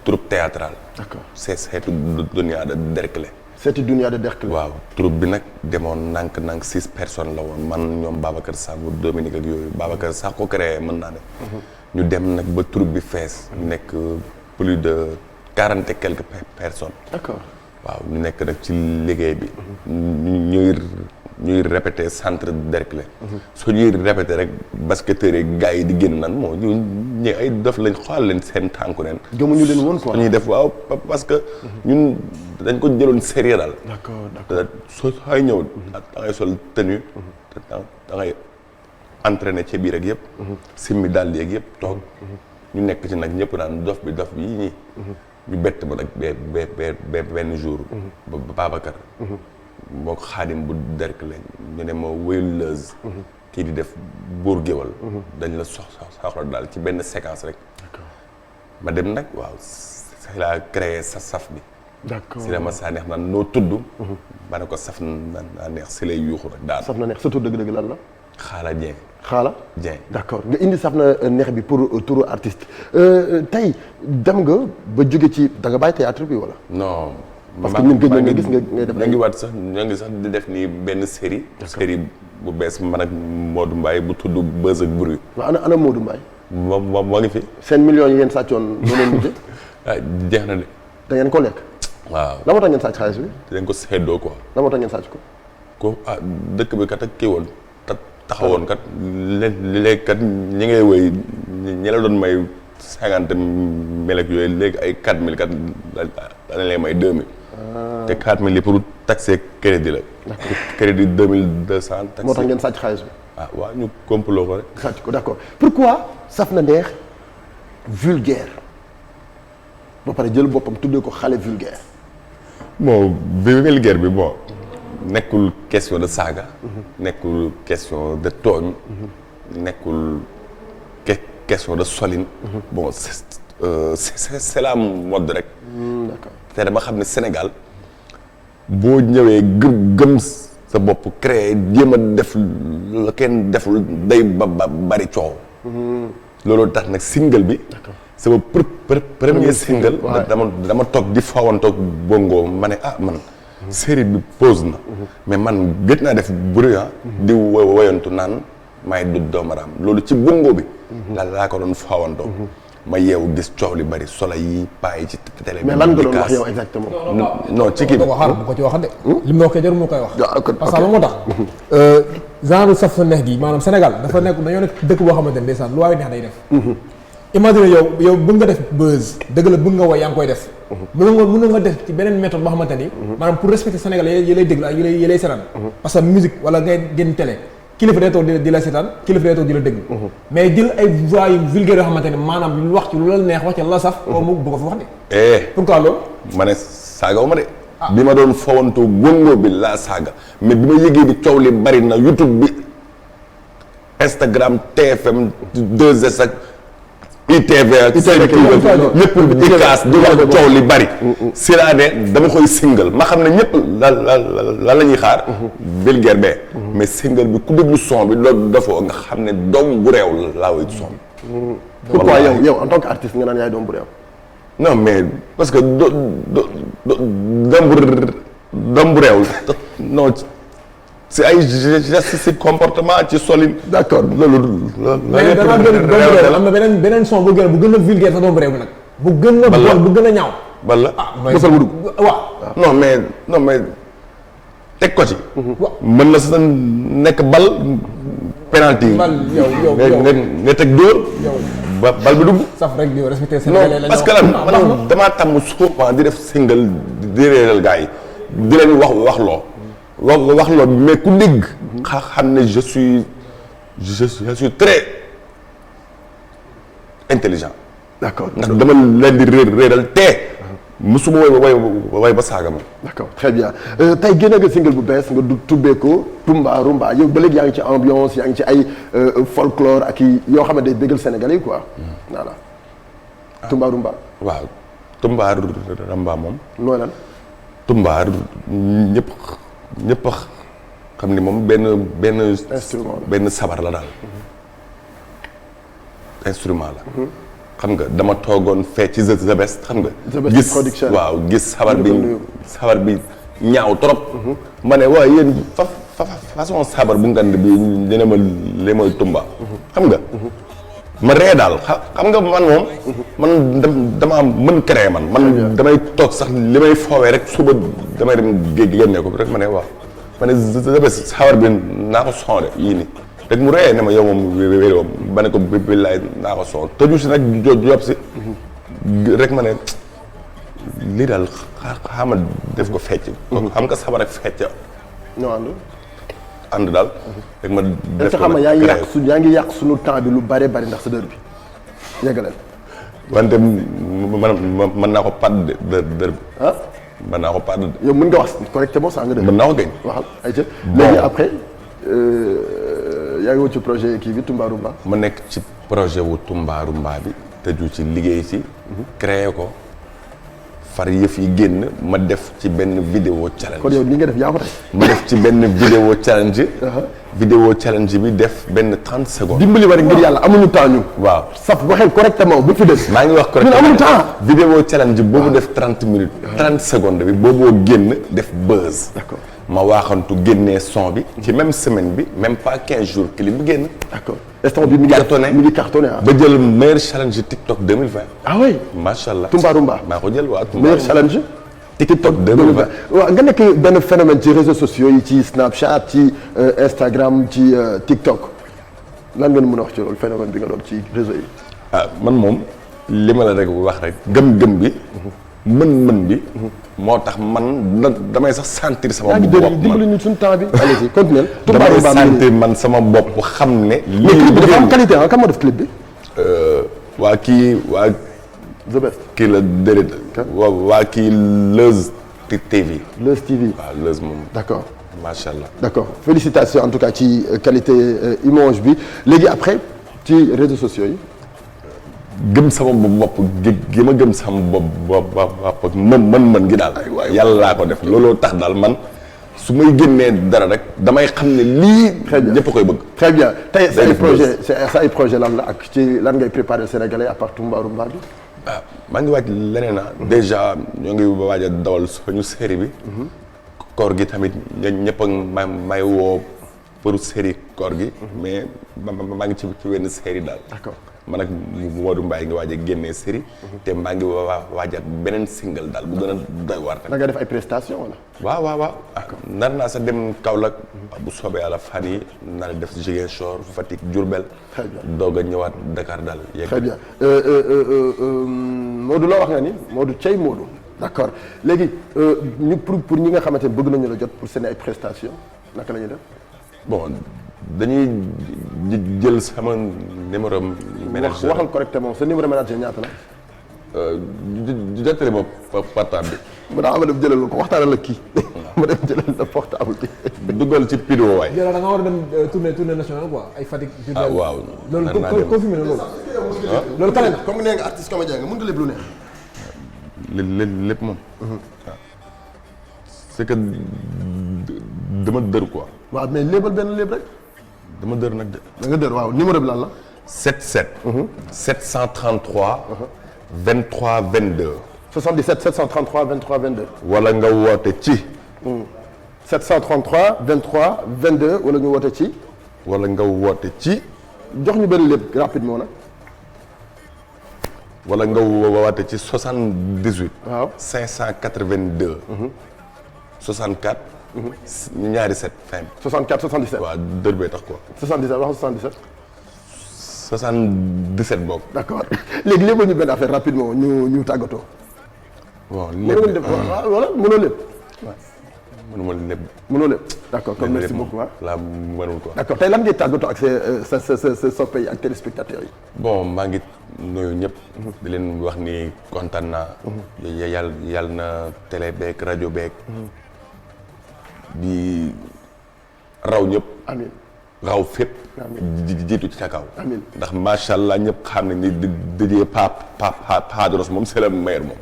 troupe théâtrale. d'accord seetu Dunia de Derklé. seetu Dunia de Derklé. waaw troupe bi nag demoon nank 6 personnes la woon man ñoom Babacar Samb Dominique ak yooyu Babacar sax ko créé mën naa ne. ñu dem nag ba troupe bi fees. ñu nekk plus de 40 et quelques personnes. d'accord waaw ñu nekk nag ci liggéey bi. ñuy répété centre Derklé. soo ñuy répété rek basketteurs yi gars yi di génn naan moo ñu ay dof lañ xool leen seen tànku neen. gëmuñu leen woon quoi. ñuy def waaw parce que ñun dañ ko jëloon sérieux daal. d'accord soo ay ñëw da ngay sol tenue. da ngay entraîné ci biir ak yëpp. simmi daal yeeg yëpp toog. ñu nekk ci nag ñëpp naan dof bi ñii. ñu bett ma nag benn jour. Babacar. moo ko Xaadim bu Derklé ñu ne ma wéyuleuse. kii di def Buur Géwël. dañ la soxla daal ci benn séquence rek. ma dem nag waaw c'est la créé saf bi. d'accord si la ma saa neex naan noo tudd. ma ne ko saf na neex si lay yuuxu rek daal. saf na neex sa tur dëgg-dëgg lan la. Xaala Dieng. Xaala Dieng d'accord nga indi saf na neex bi pour turu artiste tey dem nga ba jóge ci da nga bàyyi théâtre bi wala. non. parce que ñun gëj nañ nga gis ngay def. ñoo ngi waat sax ñoo ngi sax di def nii benn série. série bu bees man ak Modou Mbaye bu tudd Buzz ak Bruit. waaw ana Modou Mbaye. moo ngi fi. seen millions yi ngeen sàccoon noo leen mujjee. jeex na de. da ngeen ko lekk. waaw la moo tax ngeen sàcc xaalis bi. dañ ko seddoo quoi. la moo tax ngeen sàcc ko. ko dëkk bi kat ak kii woon taxawoon kat léegi kat ñi ngay wëy ñi la doon may 50 000 ak yooyu léegi ay 4 000 kat dañ lay may 2 000. te 4 000 yi pour taxer crédit la. crédit 2200. taxé moo tax ngeen sàcc xaalis bi. waaw ñu complot ko rek. sàcc ko d'accord pourquoi saf na neex vulgaire ba pare jël boppam tuddee ko xale vulgaire. bon vulgaire bi bon nekkul question de saaga. nekkul question de tooñ. nekkul question de soline. bon c'est la mode rek. d'accord te dama xam ne Sénégal boo ñëwee gëm sa bopp créer jéem a def la kenn deful day bari coow. loolu tax nag single bi. sama premier single. dama toog di fawantoog bongo ma ne man. série bi pause na. mais man gëj naa def bruit di woyantu naan may du doomaraam loolu ci bongo bi. laa ko doon fawantoo. ma yeewu gis coow li bari solo yi paa yi ci télé bi. mais lan nga doon wax yow exactement. non ci kii bi. bu ko ci wax de. li mu wax jarul moo koy wax. parce que ok moo tax. genre saf sa neex gi maanaam Sénégal dafa nekk dañoo nekk dëkk boo xamante ne ndeysaan lu waay neex day def. imagine yow bëgg nga def buzz dëgg la bëgg nga woy yaa ngi koy def. mën nga def ci beneen méthode boo xamante ni. maanaam pour respecter Sénégal yi lay déglu ak yi lay seetaan. parce que musique wala ngay génn télé. kilifa day toog di la seetaan kilifa day toog di la déglu. mais jël ay voix yu vulgaire yoo xamante ne maanaam lu wax ci lu la neex wax ci la saf. kooku bu ko fi wax de. pourquoi loolu. ma ne saagaw ma de. bi ma doon fawantu bongo bi laa saaga mais bi ma yëgee bi coow li bari na YouTube bi Instagram TFM 2S ak ITV ak ñëpp di kaas di wax coow li bari. si laa ne dama koy single ma xam ne ñëpp la ñuy xaar. vulgaire bee. mais single bi ku déglu son bi loolu dafoo nga xam ne doom bu réew laa woy son bi. pourquoi yow en tant qu'artiste nga naan yaay doom bu réew. non mais parce que doom bu réew non si ay gestes si comportement ci solin. d'accord loolu. mais danaa gën am na beneen son bu gën a vulgaire sa doom bu réew bi nag. bu gën a bon bu gën a ñaaw. bala mosal mu dugg waaw. non mais teg ko ci. mën na sa nekk bal penalty. bal yow nga teg dóor. bal bi dugg. saf rek di respecté Sénégalais non parce que lan man damaa tàmm souvent di def single di réeral gars yi di leen wax loo mais ku dégg. xam ne je suis très intelligent. d'accord ndax dama leen di réeral te musuma way ba saaga ma. d'accord très bien tey génne nga single bu bees nga du tubbee ko Tumba Rumba yow ba léegi yaa ngi ci ambiance yaa ngi ci ay folklore ak i yoo xam ne day bégal Sénégalais yi quoi. voilà Tumba Rumba. waaw Tumba Rumba moom. nooy lan. Tumba ñëpp xam ni moom benn instrument la benn sabar la daal. instrument la. xam nga dama toogoon fee ci The Best xam nga. gis waaw gis sabar bi ñaaw trop. ma ne waaye yéen façon sabar bu ngand bi ñu ne ma li mooy Tumba. xam nga. ma ree daal xam nga man moom. man damaa mën créer man damay toog sax li may foowee rek suba damay dem génne ko rek ma ne waaw. ma ne The Best sabar bi naa ko sonde yii nii. rek mu ree ne ma yow moom wéeréwam ba ne ko billaay naa ko son tëju si nag job si rek ma ne lii daal xama def ko fecc xam nga sabar ak fecc ñoo ànd daal rek ma def ko xam yaa ngi yàq suñu temps bi lu bare bari ndax sa dër bi yeggaleel wante mën naa ko padd dër bi mën naa ko padd yow mën nga wax correctement saa nga dër mën naa ko gañ waxal ay ca léegi après yaa ngi woon ci projet kii bi Tumba Rumba. ma nekk ci projet wu Tumba Rumba bi tëju ci liggéey ci. créé ko far yëf yi génn ma def ci benn vidéo challenge. kon yow li nga def yaa ko tey. ma def ci benn vidéo challenge. vidéo challenge bi def benn 30 secondes. dimbali war ngir yàlla amuñu temps ñu. waaw saf waxee correctement bu fi des. maa ngi wax correctement ñun amuñu temps. vidéo challenge boobu def 30 minutes. 30 secondes bi booboo génn def buzz. d'accord. ma waaxantu génnee son bi. ci même semaine bi même pas 15 jours clip bi génn. d'accord instant bi mi ngi cartonné ba jël meilleur challenge TikTok 2020. ah oui macha allah Tumba Rumba. maa ko jël waa Tumba meilleur challenge. TikTok 2020 waaw nga nekk benn phénomène ci réseaux sociaux yi ci Snapchat ci Instagram ci TikTok lan ngeen mën a wax ci loolu phénomène bi nga doon ci réseau yi. ah man moom li ma la rek wax rek gëm-gëm bi. mën-mën bi. moo tax man damay sax sentir sama bopp man dimbali ñu suñu temps bi. allez-y continuez. damay sentir man sama bopp xam ne. lii dafa am qualité ah kan moo def clip bi. waa kii waa. The Best. kii la déedéet. waa kii Leuz TV. Leuz TV. waaw Leuz moom. d'accord macha allah. d'accord félicitations en tout cas ci qualité image bi léegi après ci réseaux sociaux yi. gëm sama bopp gi ma gëm sama bopp mën gi daal. yàlla laa ko def looloo tax daal man su may génnee dara rek damay xam ne lii. ñëpp koy bëgg. très bien tey sa ay projet lan la ak ci lan ngay préparer Sénégalais à part Tumba Rumba bi. ah maa ngi waaj leneen déjà ñoo ngi waaj a dawal suñu série bi. koor gi tamit ñëpp a may woo pour série koor gi. mais maa ngi ci wenn série daal. d'accord. man ak Modou Mbaye ngi waaj a génnee série te maa ngi waaj ak beneen single daal bu gën a doy waar. da nga def ay prestations wala. waaw. nar naa sa dem Kaolack bu soobee yàlla fan yi nar def Ziguinchor Fatick Diourbel. très bien doog a ñëwaat Dakar daal. très bien Modou loo wax nga ni Modou Thiey Modou. d'accord léegi ñu pour ñi nga xamante ne bëgg nañu la jot pour seen ay prestations naka la ñuy def. bon dañuy jël sama numéro manager. waxal correctement sa numéro manager ñaata la. jottali ma portable bi. mu daa am a dem jëlal ko waxtaanal la kii. mu dem jëlal la portable bi. dugal ci Pido waay. jërëjëf da nga war a dem tournée nationale quoi ay Fatick. ah waaw loolu confirmé na loolu. loolu kale na. comme nee nga artiste comédien nga mën nga lépp lu neex. lépp moom. c'est que dama dër quoi. waaw mais léebal benn léeb rek. dama dër nag de. da nga dër waaw numéro bi lan la. 77. 733. 23 22. 77 733 23 22. wala nga woote ci. 733 23 22 wala ñu woote ci. wala nga woote ci. jox ñu benn léeb rapidement nag. wala nga woote ci 78. waaw 582. 64. ñaari 7 fin. 64 77. waaw dër bee tax quoi. 77 wax 77. 77 boobu. d'accord léegi léebal ñu benn affaire rapidement ñu tàggatoo. bon lépp mënoo lépp wala mënoo lépp. mënuma lépp. mënoo lépp d'accord comme merci beaucoup laa mënul quoi. d'accord tey lan ngay tàggatoo ak sa soppe yi ak téléspectateurs yi. bon maa ngi nuyu ñëpp. di leen wax ni kontaan naa. yàlla na télé beeg rajo beeg. di raw ñëpp. amiin raw fépp. amiin jiitu ci sa kaw. amiin ndax macha allah ñëpp xam ne ni DJ Padros moom c'est le meilleur moom.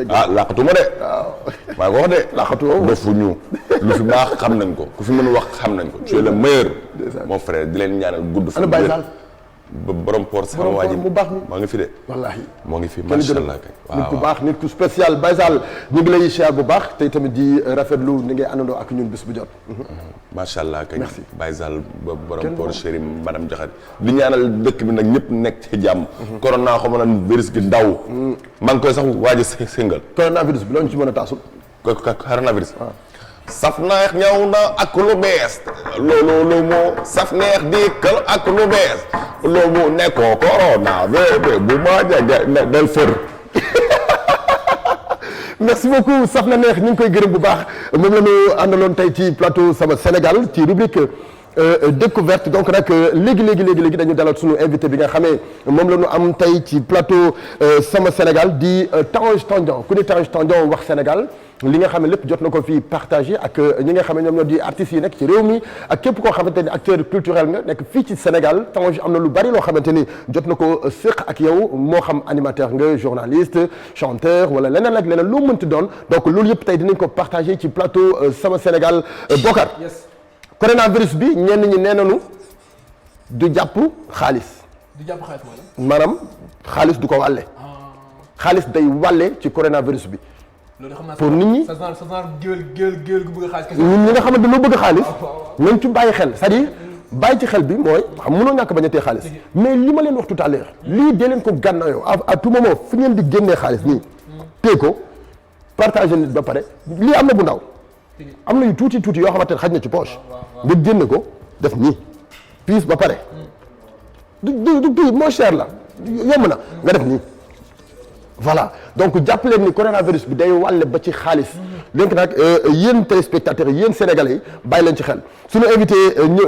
ah laqatuma de. waaw maa ngi wax de. laqatu woo defuñu lu fi baax xam nañ ko ku fi mën wax xam nañ ko. tu es le meilleur. mon frère di leen ñaanal gudd. ana Baye Sall ba borom port sama waa ji mu baax mi moo ngi fi de. wallaahi moo ngi fi macha allah kay. nit ku baax nit ku spécial Baye Sall ñu ngi lay siyaar bu baax tey tamit di rafetlu ni ngay àndandoo ak ñun bis bu jot. macha allah kay. merci Baye Sall ba borom port chéri madame Diakhaté di ñaanal dëkk bi nag ñëpp nekk ci jàmm. corona xaw ma naan virus gi ndaw. maa ngi koy sax waaj a singal. coronavirus bi loo ñu ci mën a taasul. coronavirus. saf neex ñëw na ak lu bees loolu moo saf neex dikkal ak lu bees loolu nekkoo corona bébé bu ma jege del fër. merci beaucoup saf na neex ñu ngi koy gërëm bu baax moom la ñu àndaloon tey ci plateau Sama Sénégal ci rubrique découverte donc nag léegi dañu dalal suñu invité bi nga xamee moom la ñu am tey ci plateau Sama Sénégal di Tange Tandian ku ne Tange Tandian wax Sénégal li nga xam ne lépp jot na ko fii partagé ak ñi nga xam ne ñoom ñoo di artistes yi nekk ci réew mi ak képp koo xamante ni acteur culturel nga nekk fii ci Sénégal Tange am na lu bari loo xamante ni jot na ko séq ak yow moo xam animateur nga journaliste chanteur wala leneen ak leneen loo mënti doon donc loolu yëpp tey dinañ ko partagé ci plateau Sama Sénégal Bokar. coronavirus bi ñenn ñi nee nañu du jàpp xaalis. du jàpp xaalis maanaam xaalis du ko wàlle. xaalis day wàlle ci coronavirus bi. pour nit ñi sa genre géwél gu bëgg xaalis. ñun ñi nga xamante dañoo bëgg xaalis. nañ ci bàyyi xel c'est-à-dire bàyyi ci xel bi mooy xam mënoo ñàkk bañ a tee xaalis. mais li ma leen wax tout à l'heure lii dee leen ko gànnaayoo à tout moment fi ngeen di génnee xaalis nii. tee ko partagé nit ba pare lii am na bu ndaw. am na yu tuuti yoo xamante ne xaj na ci poche. nga génne ko def nii piis ba pare. du piis moo cher la yomb na nga def nii. voilà donc jàpp leen ni coronavirus bi day wàlle ba ci xaalis donc nag yéen téléspectateurs yi yéen sénégalais yi bàyyi leen ci xel suñu invité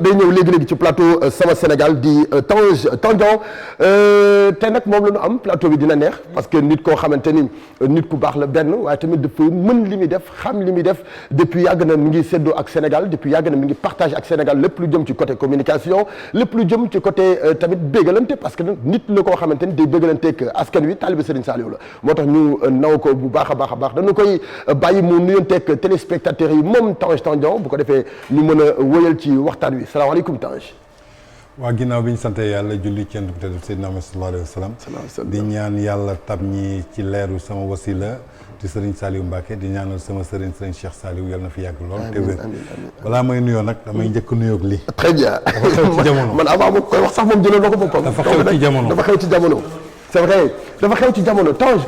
day ñëw léegi-léegi ci plateau Sama Sénégal di Tange Tandian te nag moom la ñu am plateau bi dina neex parce que nit koo xamante ni nit ku baax la benn waaye tamit dafa mën li muy def xam li muy def depuis yàgg na mi ngi séddoo ak Sénégal depuis yàgg na mi ngi partage ak Sénégal lépp lu jëm ci côté communication lépp lu jëm ci côté tamit béggalante parce que nit la koo xamante ni day béggalanteeg askan wi taalibe Serigne Saliou la moo tax ñu naw ko bu baax a baax dañu koy bàyyi mu nuyonteeg téléspectateurs yi moom Tange Tandian bu ko defee ñu mën a wëyal ci waxtaan wi salaamaaleykum Tange. waa ginnaaw bi ñu sante yàlla julli ci yonent bi tedd Seydina Muhammad sallallahu alayhi wa sallam di ñaan yàlla tab ñi ci leeru sama wasila di Serigne Saliou Mbacké di ñaanal sama Serigne Cheikh Saliou yàlla na fi yàgg lool te wér balaa may nuyoo nag damay njëkk nuyoog lii très bien dafa xew ci jamono man avant ma koy wax sax moom jëloon na ko boppam dafa xew ci jamono dafa xew ci jamono c'est vrai dafa xew ci jamono Tange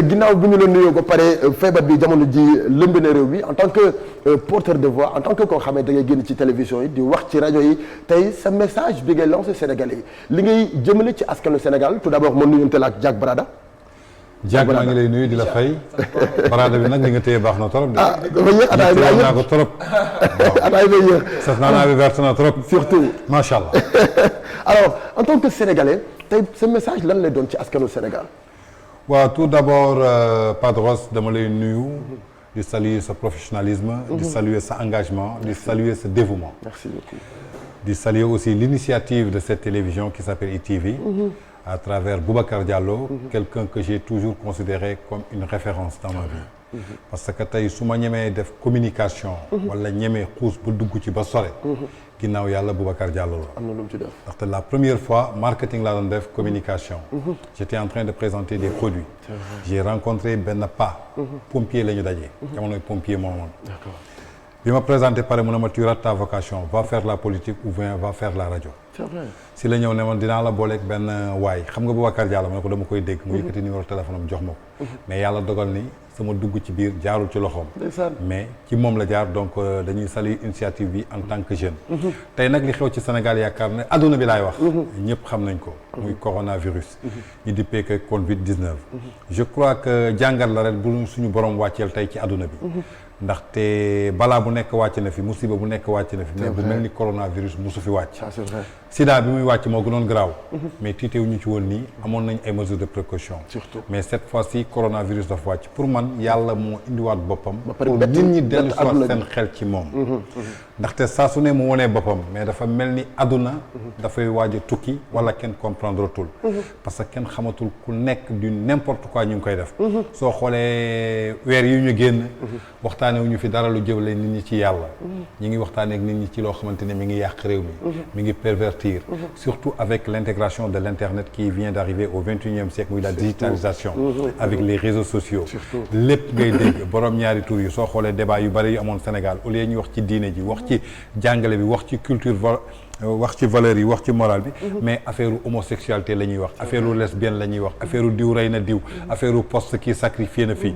ginnaaw bi ñu la nuyoo ba pare feebar bi jamono ji lëmb na réew bi en tant que porteur de voix en tant que koo xamee da ngay génn ci télévision yi di wax ci rajo yi tey sa message bi ngay lancé Sénégalais yi li ngay jëmale ci askanu Sénégal tout d'abord ma nuyonte la ak Diack Brada. Diack maa ngi lay nuyu di la fay Brada bi nag li nga téye baax na trop. ah dafa yéex ataay bi naa ko trop. ataay bi yéex. saf naa bi verte na trop. surtout macha allah. alors en tant que Sénégalais tey sa message lan lay doon ci askanu Sénégal. waaw tout d'abord Padros dama lay nuyu. di saluer sa professionnalisme. di saluer sa engagement. di saluer sa dévouement. merci beaucoup. di saluer aussi l'initiative de cette télévision qui s'appelle ITV. à travers Boubacar Diallo. quelqu'un que j'ai toujours considéré comme une référence dans ma vie. parce que tey su ma ñemee def communication. wala ñemee xuus ba dugg ci ba sore. ginnaaw yàlla Boubacar Diallo la. am na lu mu ci def. ndaxte la première fois marketing laa doon def communication. j'étais en train de présenter des produits. j'ai rencontré benn pas. pompier la ñu dajee. jamonoy pompier moomoon. d'accord. bi ma présenté pare mu ne ma tu rates ta vocation va faire la politique ou bien va faire la rajo. c'est vrai. si la ñëw ne man dinaa la booleeg benn waay xam nga Boubacar Diallo ma ne ko dama koy dégg. mu yëkkati numéro téléphone am jox ma ko. mais yàlla dogal ni sama dugg ci biir jaarul ci loxoom. mais ci moom la jaar donc dañuy saluer initiative bi en tant que jeune. tey nag li xew ci Sénégal yaakaar ne adduna bi laay wax. ñëpp xam nañ ko. muy coronavirus. ñu dippee que Covid-19. je crois que jàngat la rek bu suñu borom wàcceel tey ci adduna bi. ndaxte balaa bu nekk wàcc na fi musiba bu nekk wàcc na fi. mais bu mel ni coronavirus musu fi wàcc. c'est vrai. sida bi muy wàcc moo gënoon garaaw. mais tiitewu ñu ci woon nii amoon nañ ay mesures de précaution. surtout mais cette fois-ci coronavirus dafa wàcc pour man yàlla moo indiwaat boppam. ba pare pour nit ñi dellu si waat seen xel ci moom. ndaxte saa su ne mu wonee boppam mais dafa mel ni àdduna. dafay waaj a tukki wala kenn comprendre tul. parce que kenn xamatul ku nekk du n'importe quoi ñu ngi koy def. soo xoolee weer yi ñu génn. waxtaanee wu ñu fi dara lu jëmale nit ñi ci yàlla. ñi ngi waxtaanee ak nit ñi ci loo xamante ne mi ngi yàq réew mi. mi ngi pervertir. surtout avec l'intégration de l'internet qui vient d'arriver au XXIe siècle muy la digitalisation. avec les réseaux sociaux. lépp ngay dégg borom ñaari tur yi soo xoolee débat yu bari yu amoon Sénégal au lieu ñu wax ci diine ji wax ci jàngale bi wax ci culture wax ci valeurs yi wax ci morale bi. mais affaire homosexualité la ñuy wax affaire lesbienne la ñuy wax affaire diw rey na diw affaire poste kii sacrifié na fii.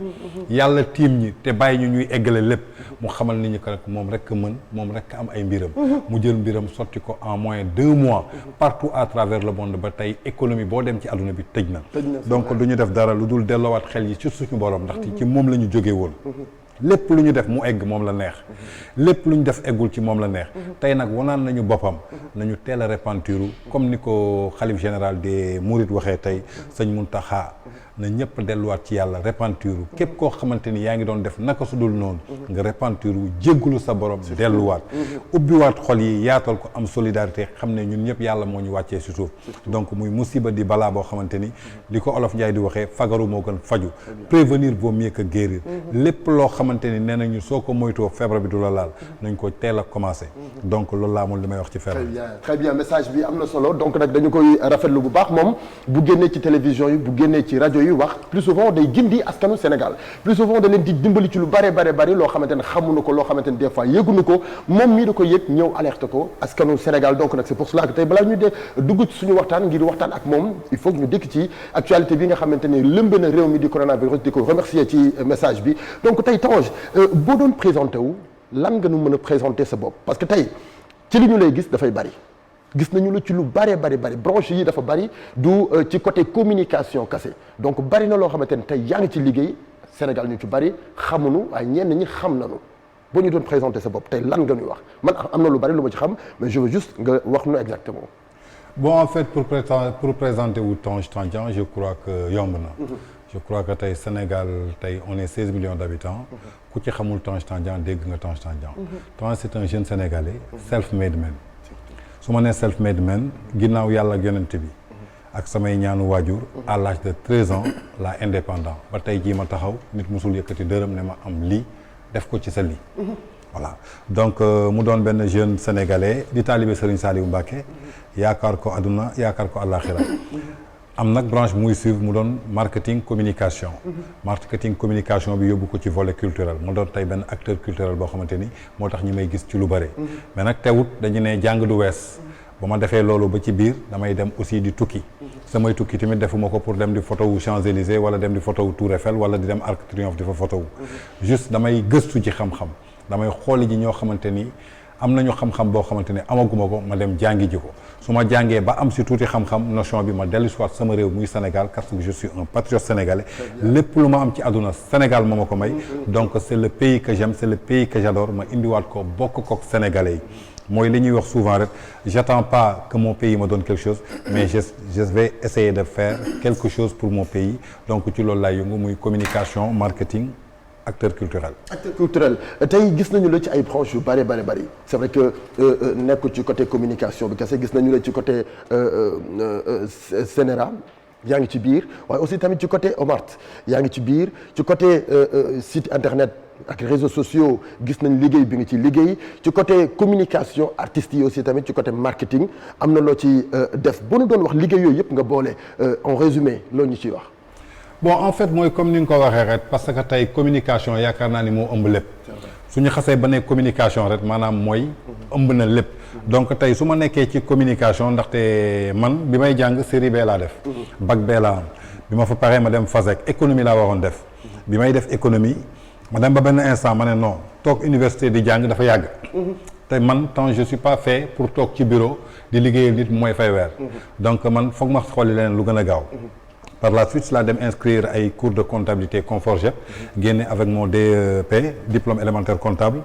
yàlla tiim ñi te bàyyi ñu ñuy eggale lépp mu xamal nit ñi que moom rek mën moom rek am ay mbiram. mu jël mbiram sotti ko en moins 2 mois. partout à travers le monde ba tey économie boo dem ci àdduna bi tëj na. donc du ñu def dara lu dul delloowaat xel yi ci suñu borom ndaxte ci moom la ñu jógee woon. lépp lu ñu def mu egg moom la neex. lépp lu ñu def eggul ci moom la neex. tey nag wanaan nañu boppam. nañu teel a repentir comme ni ko xalif général des Mourides waxee tey sëñ Mountakha na ñëpp delluwaat ci yàlla repentir képp koo xamante ni yaa ngi doon def naka su dul noonu. nga repentir jéggulu sa borom delluwaat. ubbiwaat xol yi yaatal ko am solidarité xam ne ñun ñëpp yàlla moo ñu wàccee si suuf. donc muy musiba di balaa boo xamante ni li ko olof Njaay di waxee fagaru moo gën faju prévenir vaut mieux que guérir. lépp loo xamante ni nee nañu soo ko moytoo feebar bi du la laal nañ ko teel a commencé donc loolu laa amul li may wax ci feebar bi. très bien message bi am na solo donc nag dañu koy rafetlu bu baax moom bu génnee ci télévision yi bu génnee ci rajo yi wax plus souvent day gindi askanu Sénégal plus souvent da leen di dimbali ci lu bare loo xamante ne xamuñu ko loo xamante ne des fois yëguñu ko moom mii da ko yëg ñëw alerte ko askanu Sénégal donc nag c'est pour cela que tey balaa ñu dee dugg ci suñu waxtaan ngir waxtaan ak moom il faut que ñu dëkk ci actualité bi nga xamante ne lëmb na réew mi di coronavirus di ko remercier ci message bi donc tey Tange boo doon présenté wu lan nga nu mën a présenter sa bopp parce que tey ci li ñu lay gis dafay bari gis nañu la ci lu bari branche yi dafa bari du ci côté communication kese donc bari na loo xamante ne tey yaa ngi ci liggéey Sénégal ñu ci bari xamuñu waaye ñenn ñi xam nañu boo ñu doon présenter sa bopp tey lan nga ñuy wax man am na lu bari lu ma ci xam mais je veux juste nga wax nu exactement. Bon, en fait, pour présenter Tange Tandian, je crois que yomb na. Je crois que tey Sénégal tey on est 16 millions d'habitants. ku ci xamul Tange Tandian dégg nga Tange Tandian. Tange c'est un jeune Sénégalais self-made man. su ma nee self-made man ginnaaw yàlla ak yonent bi ak samay ñaanu waajur à l'âge de 13 ans la indépendant ba tey jii ma taxaw nit musul yëkkati dërëm ne ma am lii def ko ci sa lii. Voilà donc mu doon benn jeune sénégalais di taalibe Serigne Saliou Mbacké yaakaar ko àdduna yaakaar ko àllaaxira am nag branche muy suivre mu doon marketing communication. marketing communication bi yóbbu ko ci volet culturel mu doon tey benn acteur culturel boo xamante ni moo tax ñi may gis ci lu bare. mais nag teewut dañu ne jàng du wees. ba ma defee loolu ba ci biir damay dem aussi di tukki. samay tukki tamit defuma ko pour dem di photo wu Champs-Élysées wala dem di photo wu Tour Eiffel wala di dem Arc de Triomphe di fa photo wu. juste damay gëstu ci xam-xam. damay xooli ji ñoo xamante ni am nañu xam-xam boo xamante ni amaguma ko ma dem jàngi ji ko su ma jàngee ba am si tuuti xam-xam notion bi ma dellu si waat sama réew muy Sénégal parce que je suis un patriote sénégalais lépp lu ma am ci àdduna Sénégal moo ma ko may donc c'est le pays que j'aime c'est le pays que j'adore ma indiwaat ko bokk kook sénégalais yi mooy li ñuy wax souvent rek j'attends pas que mon pays me donne quelque chose mais je vais essayer de faire quelque chose pour mon pays donc ci loolu laay yëngu muy communication marketing acteur culturel. acteur culturel tey gis nañu la ci ay branches yu bari c'est vrai que nekkul ci côté communication bi kese gis nañu la ci côté Sénéra yaa ngi ci biir waaye aussi tamit ci côté Omart yaa ngi ci biir ci côté site internet ak réseaux sociaux gis nañ liggéey bi nga ci liggéey ci côté communication artistes yi aussi tamit ci côté marketing am na loo ci def bu nu doon wax liggéey yooyu yëpp nga boole en résumé loo ñu ciy wax. bon en fait mooy comme ni nga ko waxee rek parce que tey communication yaakaar naa ni moo ëmb lépp suñu xasee ba ne communication rek maanaam mooy ëmb na lépp donc tey su ma nekkee ci communication ndaxte man bi may jàng série B laa def bac B laa am bi ma fa paree ma dem FASEC économie laa waroon def bi may def économie ma dem ba benn instant ma ne non toog université di jàng dafa yàgg te man tant je suis pas fait pour toog ci bureau di liggéeyal nit mooy fay weer donc man foog ma xooli leneen lu gën a gaaw par la suite laa dem inscrire ay cours de comptabilité Conforgep génne avec mon DEP diplôme élémentaire comptable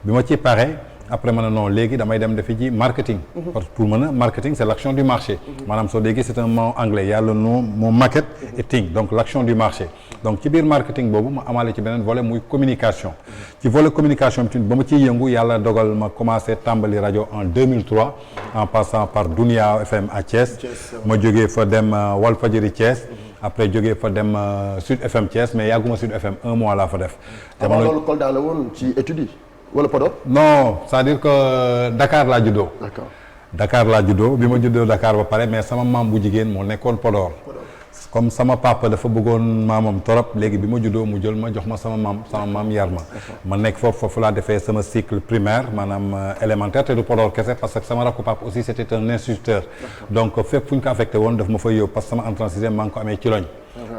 bi ma ci pare après ma ne non léegi damay dem defi ji marketing parce que pour mën a marketing c'est l'action du marché maanaam soo déggee c'est un mot anglais il y a le mot market et ting donc l'action du marché donc ci biir marketing boobu ma amaale ci beneen volet muy communication ci volet communication bi ba ma ciy yëngu yàlla dogal ma commencé tàmbali rajo en 2003 en passant par Dunia FM à Thiès ma jógee fa dem Walfadjri Thiès après jógee fa dem Sud FM Thiès mais yàgguma Sud FM un mois laa fa def. jamono loolu Kolda la woon ci études yi wala Podor. non c'est-à-dire que Dakar laa juddoo. d'accord Dakar laa juddoo bi ma juddoo Dakar ba pare mais sama maam bu jigéen moo nekkoon Podor. comme sama papa dafa bëggoon maamam torop léegi bi ma juddoo mu jël ma jox ma sama maam yar ma nekk foofu laa defee sama cycle primaire maanaam élémentaire te du Podor kese parce que sama rakku papa aussi c'était un instituteur donc fépp fu ñu ko affecté woon daf ma fay yóbbu parce que sama entrée en sixième maa ngi ko amee ci Loñ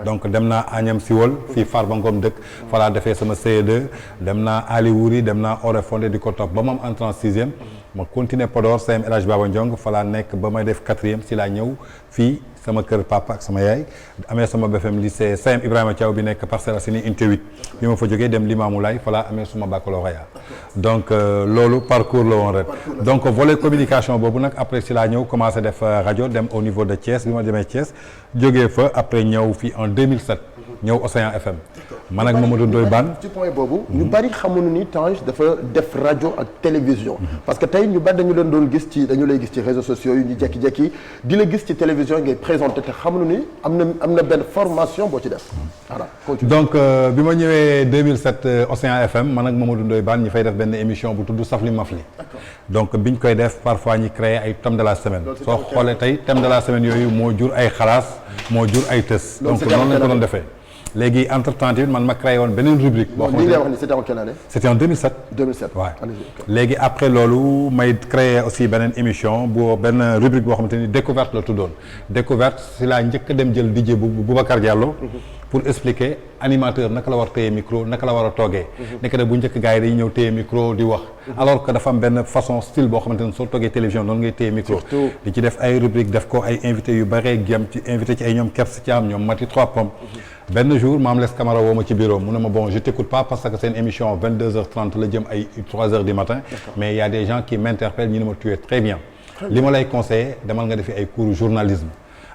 donc dem naa Agnam Siwol fii Farba Ngom dëkk fa laa defee sama CE2 dem naa Ali Wuri dem naa Oré Fondé di ko topp ba ma am entrée en sixième ma continuer Podor CM El Hadj Baba Ndiong fa laa nekk ba may def quatrième si laa ñëw fii sama kër papa ak sama yaay amee sama BFM lycée CM Ibrahima Thiaw bi nekk Parcelles Assainies unité 8 bi ma fa jógee dem Limamoulaye fa laa amee suma baccalauréat donc loolu parcours la woon rek donc volet communication boobu nag après si laa ñëw commencé def rajo dem au niveau de Thiès bi ma demee Thiès jógee fa après ñëw fii en 2007 ñëw Océan FM man ak Mamadou Ndoye Bane ci point boobu ñu bari xamuñu ni Tange dafa def rajo ak télévision parce que tey ñu bari dañu leen doon gis ci dañu lay gis ci réseaux sociaux yi ñu jekki-jekki di la gis ci télévision ngay présenté te xamuñu ni am na benn formation boo ci def voilà donc bi ma ñëwee 2007 Océan FM man ak Mamadou Ndoye Bane ñi fay def benn émission bu tudd Safli Mafli donc biñ koy def parfois ñi créé ay thèmes de la semaine soo xoolee tey thème de la semaine yooyu moo jur ay xalaas moo jur ay tës donc noonu lañ ko doon defee léegi entre temps tamit man ma créé woon beneen rubrique. boo xamante ne li nga wax ni c'était en quelle année. c'était en 2007. 2007 waaw léegi après loolu may créé aussi beneen émission benn rubrique boo xamante ni découverte la tuddoon découverte si laa njëkk a dem jël DJ bu Boubacar Diallo. pour expliquer animateur naka la war téye micro naka la war a toogee. nekk na bu njëkk gars yi dañuy ñëw téye micro di wax. alors que dafa am benn façon style boo xamante ne soo toogee télévision noonu ngay téye micro. di ci def ay rubrique def ko ay invités yu bare gem ci invité ci ay ñoom Kers Thiam ñoom Mati Trois Pommes. benn jour Mame Less Camara woo ma ci bureau mu ne ma bon je t'écoute pas parce que c'est une émission 22h30 la jëm ay 3h du matin. mais il y a des gens qui m'interpellent ñu ne ma tu es très bien. li ma lay conseiller demal nga defi ay cours journalisme.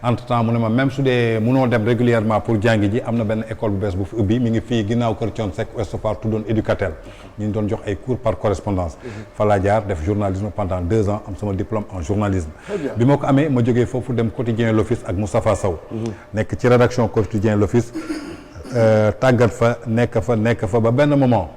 entre temps mu ne ma même su dee mënoo dem régulièrement pour jàngi ji am na benn école bu bees bu fi ubbi mi ngi fii ginnaaw kër Thione Seck Ouest Foire tuddoon Éducatel ñu ngi doon jox ay cours par correspondance. fa laa jaar def journalisme pendant 2 ans am sama diplôme en journalisme. bi ma ko amee ma jógee foofu dem quotidien L'Office ak Moustapha Sow. nekk ci rédaction quotidien L'Office tàggat fa nekk fa ba benn moment.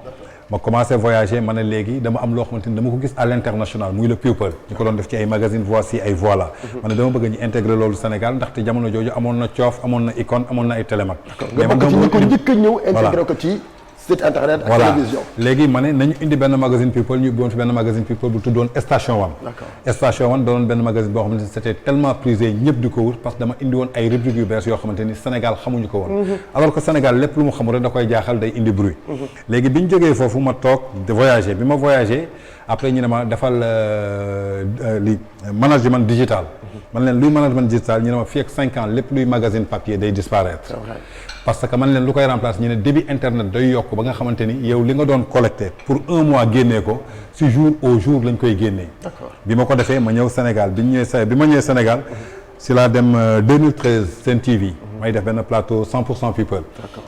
ma commencé voyager ma ne léegi dama am loo xamante ni dama ko gis à l'international muy le People ñu ko doon def ci ay magazine Voici ay Voilà. ma ne dama bëgg ñu intégrer loolu Sénégal ndaxte jamono jooju amoon na Coof amoon na Icône amoon na ay Télémac. mais nga bokk ci ñi ko njëkk a ñëw intégré ko ci site internet ak télévision. léegi ma ne nañu indi benn magazine People ñu ubbiwoon fi benn magazine People bu tuddoon Station One. Station One doon benn magazine boo xamante ni c'était tellement prisé ñëpp di ko wut parce que dama indi woon ay rubriques yu bees yoo xamante ni Sénégal xamuñu ko woon. alors que Sénégal lépp lu mu xamul rek da koy jaaxal day indi bruit. léegi bi ñu jógee foofu ma toog de voyager bi ma voyager après ñu ne ma defal li management digital. man leen luy management digital ñu ne ma fii ak 5 ans lépp luy magazine papier day disparaître. parce que man leen lu koy remplacer ñu ne débit internet day yokk ba nga xamante ni yow li nga doon collecté pour 1 mois génnee ko si jour au jour lañ koy génnee. bi ma ko defee ma ñëw Sénégal bi ma ñëwee Sénégal si laa dem 2013 Sen TV. may def benn plateau 100% People.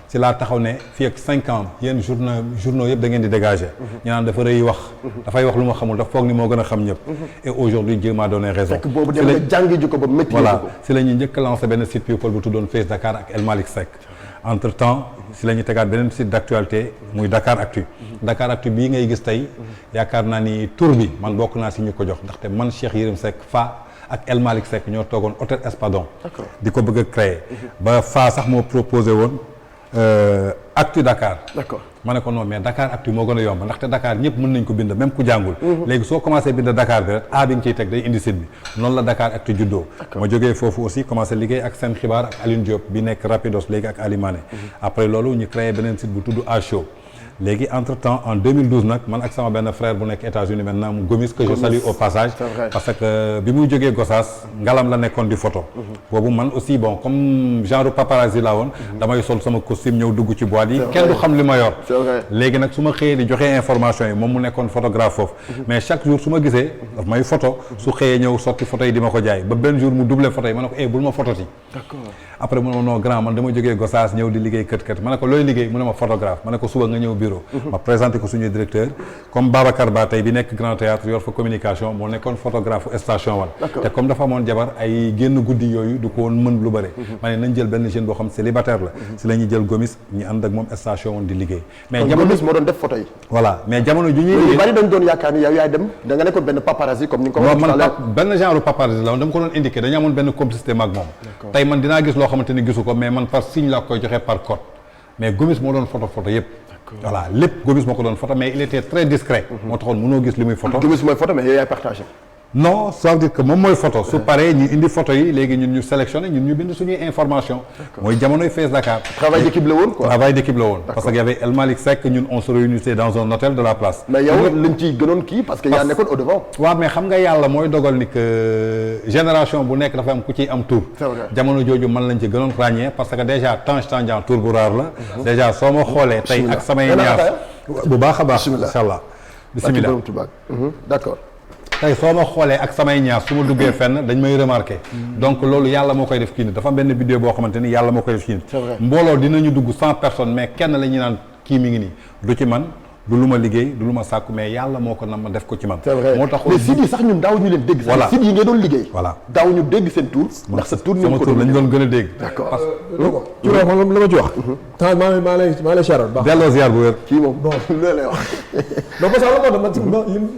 si laa taxaw ne fii ak 5 ans yéen journaux yëpp da ngeen di dégager. ñu naan dafa rëy wax. dafay wax lu ma xamul dafa foog ni moo gën a xam ñëpp. et aujourd'hui Dieu m'a donné raison. fekk boobu dem nga jàngi ji ko ba métti voilà si la ñuy njëkk a lancé benn site People bu tuddoon Face Dakar ak El Malick Seck. entre temps si la ñuy tegaat beneen site d'actualité muy Dakar Actu. Dakar Actu bii ngay gis tey yaakaar naa ni tur bi man bokk naa si ñu ko jox ndaxte man Cheikh Yérim Seck Fa ak El Malick Seck ñoo toogoon hôtel Espadon. di ko bëgg a créer. ba Fa sax moo proposé woon Actu Dakar. ma ne ko non mais Dakar Actu moo gën a yomb ndaxte Dakar ñëpp mën nañ ko bind même ku jàngul. léegi soo commencé bind Dakar bi rek a bi nga ciy teg day indi site bi noonu la Dakar Actu juddoo. ma jógee foofu aussi commencé liggéey ak Sen Xibaar ak Aline Diop bi nekk Rapidos léegi ak Ali Mané. après loolu ñu créé beneen site bu tudd A Show. léegi entre temps en 2012 nag man ak sama benn frère bu nekk États-Unis maintenant mu Gomis que je salue au passage. parce que bi muy jógee Gossas ngalam la nekkoon di photo. boobu man aussi bon comme genre paparazzi laa woon. damay sol sama costume ñëw dugg ci boîte yi. kenn du xam li ma yor. léegi nag su ma xëyee di joxe information yi moom mu nekkoon photographe foofu. mais chaque jour su ma gisee daf may photo su xëyee ñëw sotti photo yi di ma ko jaay ba benn jour mu doublé photo yi ma ne ko bul ma photo ti. après mu ne ma non grand man dama jógee Gossas ñëw di liggéey kët ma ne ko looy liggéey mu ne ma photographe ma ne ko suba nga ñëw bureau. ma présenté ko suñuy directeur comme Babacar Ba tey bi nekk Grand Théâtre yor fa communication moo nekkoon photographe station One. te comme dafa amoon jabar ay génn guddi yooyu du ko woon mën lu bëre. ma ne nañ jël benn jeune boo xam célibataire la. si la ñuy jël Gomis ñu ànd ak moom station One di liggéey. mais jamono Gomis moo doon def photo yi. voilà mais jamono ju ñuy liggéey bari dañ doon yaakaar ni yow yaay dem da nga nekkoon benn paparazzi comme ni nga ko waxee. non man benn genre paparazzi la woon dama ko doon indiqué dañu amoon benn complicité mag moom. tey man dinaa gis loo xamante ni gisu ko mais man par signe laa koy joxe par code mais Gomis moo doon photo yëpp. voilà lépp Gomis moo ko doon photo mais il était très discret. moo taxoon mënoo gis li muy photo. Gomis mooy photo mais yow yaay partagé. non ça veut dire que moom mooy photo su paree ñu indi photo yi léegi ñun ñu sélectionné ñun ñu bind suñuy information mooy jamonoy Face Dakar. travail d'équipe la woon quoi. travail d'équipe la woon. parce que y avait El Malick Seck ñun on se réunissait dans un hôtel de la place. mais yow lañ ciy gënoon kii parce que yaa nekkoon au devant. waaw mais xam nga yàlla mooy dogal ni que génération bu nekk dafa am ku ciy am tour. jamono jooju man lañ ci gënoon ràññee parce que déjà Tange Tandian tour bu raar la. déjà soo ma xoolee tey ak samay ñaar bu baax a baax. incha allah bismillah d'accord. tey soo ma xoolee ak samay ñaar su ma duggee fenn dañ may remarqué. donc loolu yàlla moo koy def kii nii dafa am benn vidéo boo xamante ni yàlla moo koy def kii nii. mbooloo dinañu dugg 100 personnes mais kenn la ñuy naan kii mi ngi nii du ci man du lu ma liggéey du lu ma sàkku mais yàlla moo ko nam ma def ko ci man. c'est vrai moo tax mais sites yi sax ñun daaw ñu leen dégg. voilà sites yi ngeen doon liggéey. voilà daaw ñu dégg seen tour. ndax sa tour sama tour lañ doon gën a dégg. d'accord ci loolu moom la ma ci wax. temps maa lay charal baax. delloo ziar bu wér. kii moom bon loolu lay wax. donc parce que la moo tax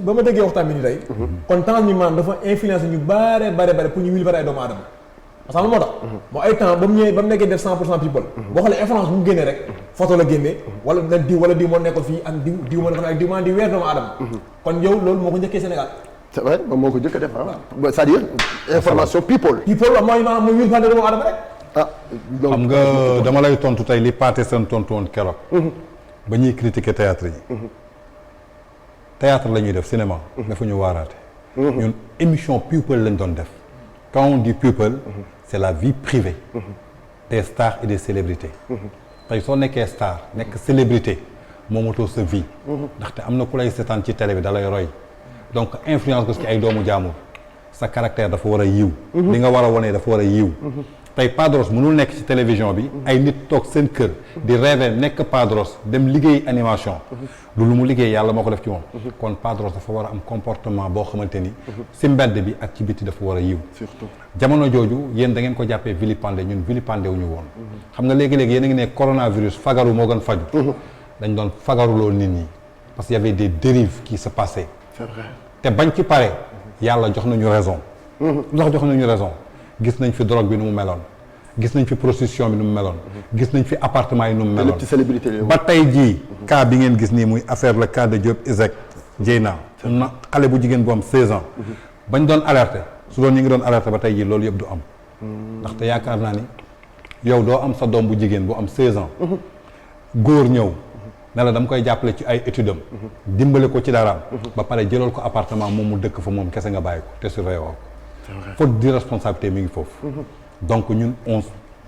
ba ma déggee waxtaan bi ni tey. kon temps mi maanaam dafa influence ñu bare pour ñu wili ay doomu aadama. parce que moo tax. moo ay temps ba mu nekkee def 100% people. boo xoolee information bu mu génnee rek. photo la génnee wala na diw moo nekkoon fii ak diw moo nekkoon ak diw maa di weer doomu aadama. kon yow loolu moo ko njëkkee Sénégal. c'est vrai moom moo ko njëkk a def ah. c'est-à-dire information people. people mooy maanaam mooy wil fànn doomu aadama rek. xam nga dama lay tontu tey li Pathé Sène tontu woon keroog. ba ñuy critiquer théâtre yi. théâtre la ñuy def cinéma. dafa ñu waaraate. ñun émission people lañ doon def. quand on dit people. c'est la vie privée. des stars et des célébrités. tey soo nekkee star nekk célébrité moomatoo sa vie. ndaxte am na ku lay seetaan ci télé bi da lay roy. donc influence ko ci ay doomu jaamur. sa caractère dafa war a yiw. li nga war a wone dafa war a yiw. tey Padros mënul nekk ci télévision bi. ay nit toog seen kër. di rêver nekk Padros dem liggéey animation. lu mu liggéey yàlla moo ko def ci moom. kon Padros dafa war a am comportement boo xamante ni. si mbedd bi ak ci biti dafa war a yiw. surtout jamono jooju yéen da ngeen ko jàppee vilipendé ñun vilipendé wu ñu woon. xam nga léegi-léegi yéen a ngi ne coronavirus fagaru moo gën faju. dañ doon fagaruloo nit ñi. parce qu'il y avait des dérives qui se passaient. c'est vrai te bañ ci pare yàlla jox nañu raison. ndax jox nañu raison. gis nañ fi drogue bi nu mu meloon gis nañ fi prostitution bi nu mu meloon gis nañ fi appartement yi nu mu meloon ci célébrité yi ba tey jii cas bi ngeen gis nii muy affaire le cas de Diop Isaac Dieyna am na xale bu jigéen bu am 16 ans bañ doon alerté su doon ñu ngi doon alerté ba tey jii loolu yëpp du am ndaxte yaakaar naa ni yow doo am sa doom bu jigéen bu am 16 ans góor ñëw ne la dama koy jàppale ci ay études am dimbale ko ci daraam ba pare jëlal ko appartement moom mu dëkk fa moom kese nga bàyyi ko te surveillé woo ko faute d'irresponsabilité mi ngi foofu donc ñun on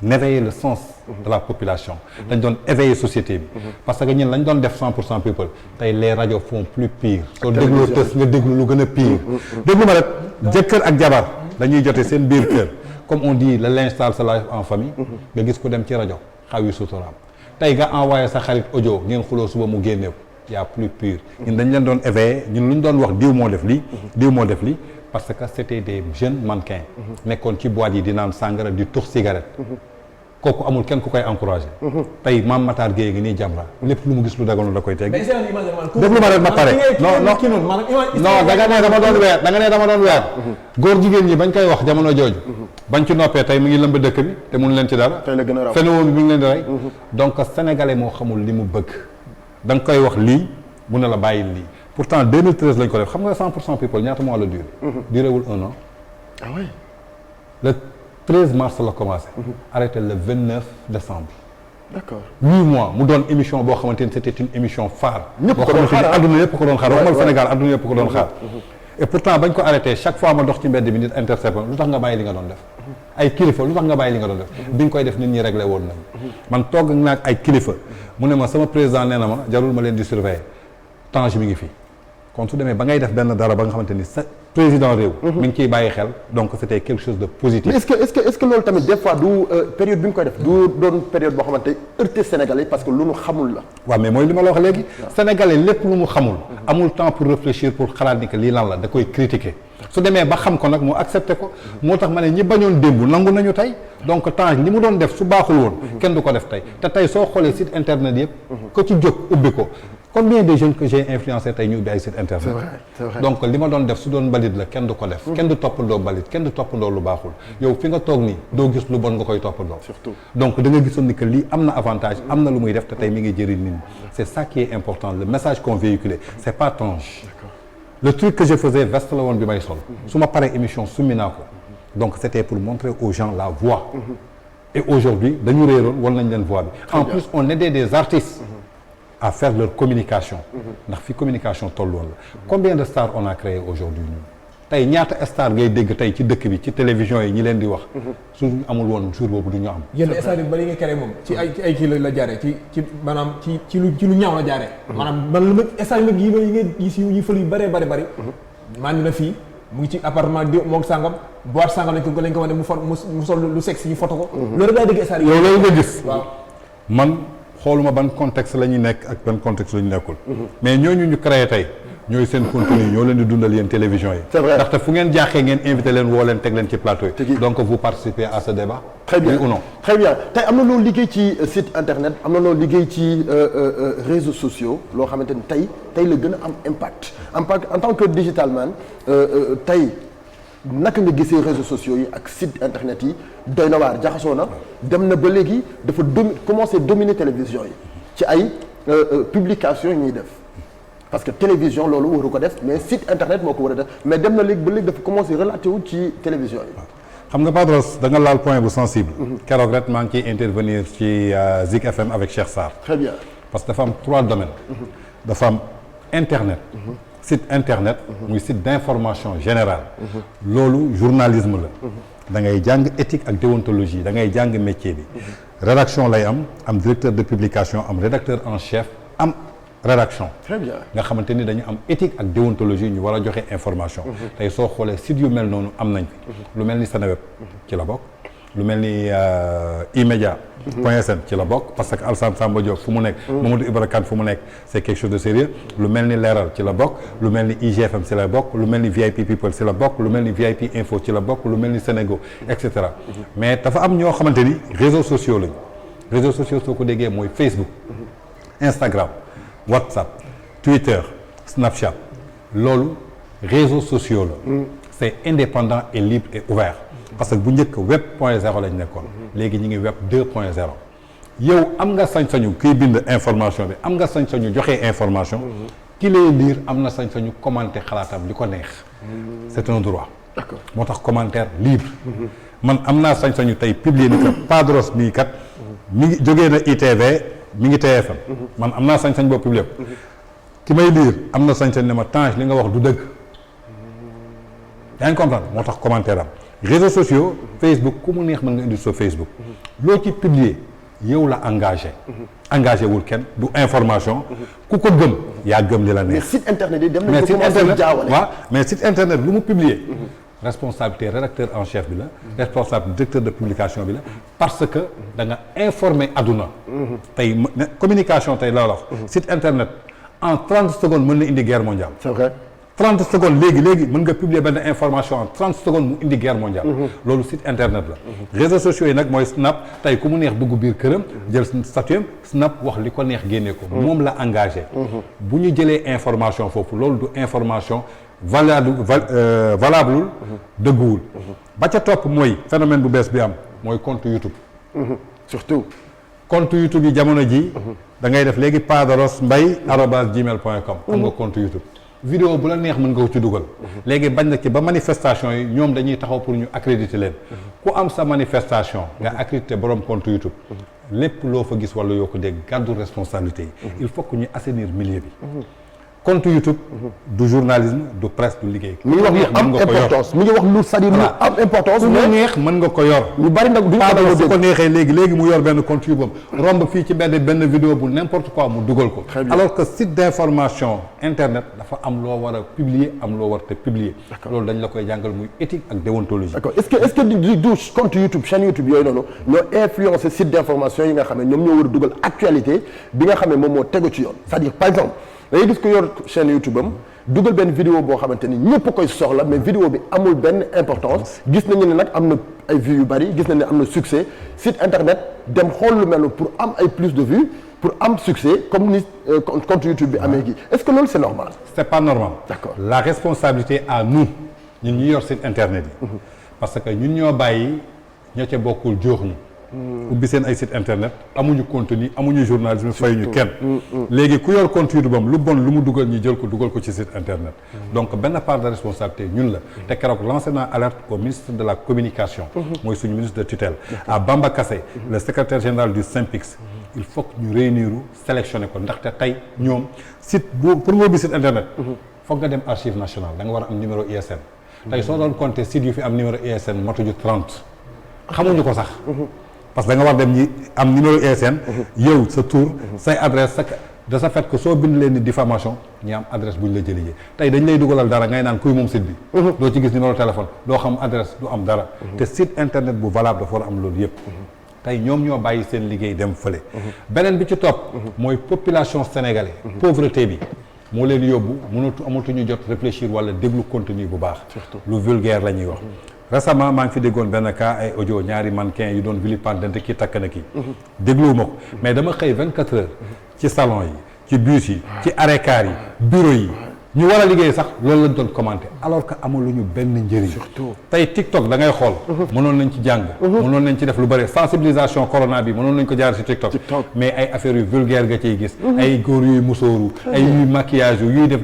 éveillait le sens de la population dañ doon éveiller société bi parce que ñun lañ doon def 100% people tey les radios font plus pire soo dégloo tës nga déglu lu gën a pire déglu ma rek jëkkër ak jabar dañuy jote seen biir kër comme on dit le linge sale se lave en famille nga gis ko dem ci rajo xaw yi suturaam tey nga envoyé sa xarit audio ngeen xuloo suba mu génneew y a plus pire ñun dañ leen doon éveiller ñun lu ñu doon wax diw moo def lii diw moo def lii parce que c'était des jeunes mannequins nekkoon ci boîte yi di naan sàngara di tux cigarette kooku amul kenn ku koy encouragé tey Mame Matar Gueye ngi nii Jamra lépp lu mu gis lu daganu da koy teg déglu ma rek ma pare non da nga ne dama doon weer góor jigéen ñi bañ koy wax jamono jooju bañ ci noppee tey mu ngi lëmb dëkk bi te mun leen ci dara phénomène bi mu ngi leen di rey donc sénégalais moo xamul li mu bëgg da nga koy wax lii mu ne la bàyyil lii pourtant 2013 lañ ko def xam nga 100% people ñaata mois la durée. duré wul 1 an. ah oui. le 13 mars la commencé. arrêté le 29 décembre. d'accord 8 mois mu doon émission boo xamante ni c'était une émission phare. ñëpp ko doon xaar adduna yëpp ko doon xaar waxuma Sénégal adduna yëpp ko doon xaar. et pourtant bañ ko arrêté chaque fois ma dox ci mbedd bi nit intercepté lu tax nga bàyyi li nga doon def. ay kilifa lu tax nga bàyyi li nga doon def. biñ koy def nit ñi réglé woon nañ. man toog naag ay kilifa mu ne ma sama président nee na ma jarul ma leen di surveiller Tange mi ngi fi. kon su demee ba ngay def benn dara ba nga xamante ni sa président réew. mi ngi ciy bàyyi xel donc c'était quelque chose de positif. mais est-ce que loolu tamit des fois du période bi nga koy def du doon période boo xamante heurté Sénégalais parce que lu nu xamul la. waaw mais mooy li ma la wax léegi. Sénégalais lépp lu mu xamul. amul temps pour réfléchir pour xalaat ni que lii lan la da koy critiquer. su demee ba xam ko nag mu accepté ko. moo tax ma ne ñi bañoon démb nangu nañu tey. donc Tange li mu doon def su baaxul woon. kenn du ko def tey te tey soo xoolee site internet yëpp. ko ci jóg ubbi ko. combien de jeunes que j'ai influencé tey ñu ubbi ay site internet. c'est vrai. donc li ma doon def su doon mbalit la kenn du ko def. kenn du toppandoo mbalit kenn du toppandoo lu baaxul. yow fi nga toog nii doo gis lu bon nga koy toppandoo. surtout donc da nga gisoon ni que lii am na avantage am na lu muy def te tey mi ngi jëriñ nit ñi. c'est ça qui est important le message qu'on véhiculait c'est pas Tange. le truc que je faisais veste la woon bi may sol. su ma paree émission summi naa ko. donc c'était pour montrer aux gens la voie. et aujourd'hui dañu réeroon war nañ leen voie bi. en plus on aidait des artistes. à faire leur communication. ndax fi communication toll woon la. combien de stars on a créé aujourd'hui ñun. tey ñaata star ngay dégg tey ci dëkk bi ci télévision yi ñi leen di wax. su amul woon jour boobu du ñu am. yenn stars yi bari nga créé moom ci ay kii la jaaree ci maanaam ci lu ñaaw la jaaree. maanaam man lu ma stars yi nga gis yu fël yu bëree bari. maa ngi na fii mu ngi ci appartement di moog sangam boîte sangam lañ ko wane mu sol lu sexy ñu photo ko. loolu daay dégg stars yi. yow loolu nga gis. waaw man. xooluma ban contexte la ñuy nekk ak ban contexte la ñu nekkul. mais ñooñu ñu créé tey ñooy seen contenu ñoo leen di dundal yéen télévision yi. c'est vrai ndaxte fu ngeen jaaxee ngeen invité leen woo leen teg leen ci plateau yi. donc vous participez à ce débat. très bien oui ou non. très bien tey am na loo liggéey ci site internet am na loo liggéey ci réseaux sociaux loo xamante ni tey la gën a am impact en tant que digital man tey. naka nga gisee réseaux sociaux yi ak site internet yi doy na waar jaxasoo na dem na ba léegi dafa commencer dominer télévision yi ci ay publication yi ñuy def parce que télévision loolu waru ko def mais site internet moo ko war a def mais dem na léegi ba léegi dafa commencer relaté wu ci télévision yi. xam nga Padros da nga laal point bu sensible. keroog rek maa ngi ciy intervenir ci Zik FM avec Cheikh Sarr. très bien. parce que dafa am 3 domaines. dafa am internet. site internet. muy site d'information générale. loolu journalisme la. da ngay jàng éthique ak déontologie da ngay jàng métier bi. rédaction lay am directeur de publication am rédacteur en chef am rédaction. très bien nga xamante ni dañu am éthique ak déontologie ñu war a joxe information. tey soo xoolee site yu mel noonu am nañ fi. lu mel ni Seneweb ci la bokk. lu mel ni E-Media point sn ci la bokk parce que Alassane Samba Diop fu mu nekk. Mamadou Ibra Kane fu mu nekk c'est quelque chose de sérieux. lu mel ni Leeral ci la bokk. lu mel ni IGFM ci la bokk. lu mel ni VIP People ci la bokk. lu mel ni VIP Info ci la bokk. lu mel ni Sénégo et cetera. mais dafa am ñoo xamante ni réseaux sociaux lañu. réseaux sociaux soo ko déggee mooy Facebook. Instagram. WhatsApp, Twitter, Snapchat, loolu réseaux sociaux la. c'est indépendant et libre et ouvert. parce que bu njëkk web point 0 lañ nekkoon. léegi ñu ngi web 2.0. yow am nga sañ-sañu kiy bind information bi am nga sañ-sañu joxe information. ki lay lire am na sañ-sañu commenter xalaatam li ko neex. c'est un droit. d'accord moo tax commentaire libre. man am naa sañ-sañu tey publier ni que Padros mii kat. mi ngi jógee na ITV. mi ngi TFM man am naa sañ-sañ boobu publier ki may lire am na sañ-sañ ne ma Tange li nga wax du dëgg yaa ngi comprendre moo tax commentaire am réseaux sociaux Facebook ku mu neex mën nga indi sa Facebook loo ci publier yow la engagé wul kenn du information ku ko gëm yaa gëm li la neex. mais site internet yi dem nañ ko commencé jaawale. waaw mais site internet lu mu publier responsabilité rédacteur en chef bi la responsable directeur de publication bi la parce que da nga informer adduna tey communication tey la wax site internet en 30 secondes mën na indi guerre mondiale. c'est vrai 30 secondes léegi mën nga publier benn information en 30 secondes mu indi guerre mondiale. loolu site internet la. réseaux sociaux yi nag mooy Snap tey ku mu neex dugg biir këram jël statut Snap wax li ko neex génne ko. moom la engagé. bu ñu jëlee information foofu loolu du information. valable dëgguwul ba ca topp mooy phénomène bu bees bi am mooy compte YouTube. surtout compte YouTube yi jamono ji da ngay def léegi padrosmbay@gmail.com am nga compte YouTube vidéo bu la neex mën nga ko ci dugal léegi bañ na ci ba manifestation yi ñoom dañuy taxaw pour ñu accréditer leen ku am sa manifestation nga accréditer borom compte YouTube lépp loo fa gis wala yoo ko dégg gàddu responsabilité yi il faut que ñu assainir milieu bi compte YouTube du journalisme du presse du liggéey. mi ngi wax lu am importance mi ngi wax lu c'est-à-dire lu am importance. mais neex mën nga ko yor. ñu bari nag duñ ko su ko neexee léegi mu yor benn compte YouTube am romb fii ci benn vidéo bu n'importe quoi mu dugal ko. alors que site d'information internet dafa am loo war a publier am loo war te publier. loolu dañ la koy jàngal muy éthique ak déontologie. d'accord est-ce que du compte YouTube chaîne YouTube yooyu noonu ñoo influencé site d'information yi nga xam ne ñoom ñoo war a dugal actualité bi nga xam ne moom moo tegu ci yoon c'est-à-dire par exemple. da ngay gis ko yor chaîne YouTube am dugal benn vidéo boo xamante ni ñëpp koy soxla mais vidéo bi amul benn importance gis nañu ne nag am na ay vues yu bari gis nañu ne am na succès site internet dem xool lu mel pour am ay plus de vues pour am succès comme ni compte YouTube bi amee gi est-ce que loolu c'est normal. c'est pas normal. d'accord la responsabilité à nous ñun ñu yor site internet yi. parce que ñun ñoo bàyyi ña ca bokkul joox ñu. ubbi seen ay site internet amuñu contenu amuñu journalisme fayuñu kenn léegi ku yor compte YouTube am lu bon lu mu dugal ñi jël ko dugal ko ci site internet donc benn part de responsabilité ñun la te keroog lancé naa alerte au ministre de la communication mooy suñu ministre de tutelle à Bamba Kassé le secrétaire général du SYNPICS il faut que ñu réunir sélectionné ko ndaxte tey ñoom site pour nga ubbi site internet foog nga dem archive nationale da nga war a am numéro ISN tey soo doon compter site yu fi am numéro ISN matuñu 30 xamuñu ko sax parce que da nga war dem ñi am numéro ISN yow sa tour say adresse sa de ce fait que soo bind leen ni diffamation ñi am adresse bu ñu la jëlijee tey dañ lay dugalal dara ngay naan kuy moom site bi doo ci gis numéro téléphone doo xam adresse du am dara te site internet bu valable dafa war a am loolu yëpp tey ñoom ñoo bàyyi seen liggéey dem fële beneen bi ci topp mooy population sénégalaise pauvreté bi moo leen yóbbu amatuñu jot réfléchir wala déglu contenu bu baax lu vulgaire la ñuy wax récemment maa ngi fi déggoon benn cas ay audio ñaari mannequin yu doon vilipendante kii takk na kii dégluwuma ko mais dama xëy 24 heures ci salon yi ci bus yi ci arrêt car yi bureau yi ñu war a liggéey sax loolu lañ doon commenter alors que amaluñu benn njëriñ tey TikTok da ngay xool mënoon nañ ci jàng mënoon nañ ci def lu bëri sensibilisation corona bi mënoon nañ ko jaar ci TikTok mais ay affaires yu vulgaire nga ciy gis ay góor yuy musóoru ay yuy maquillage yuy def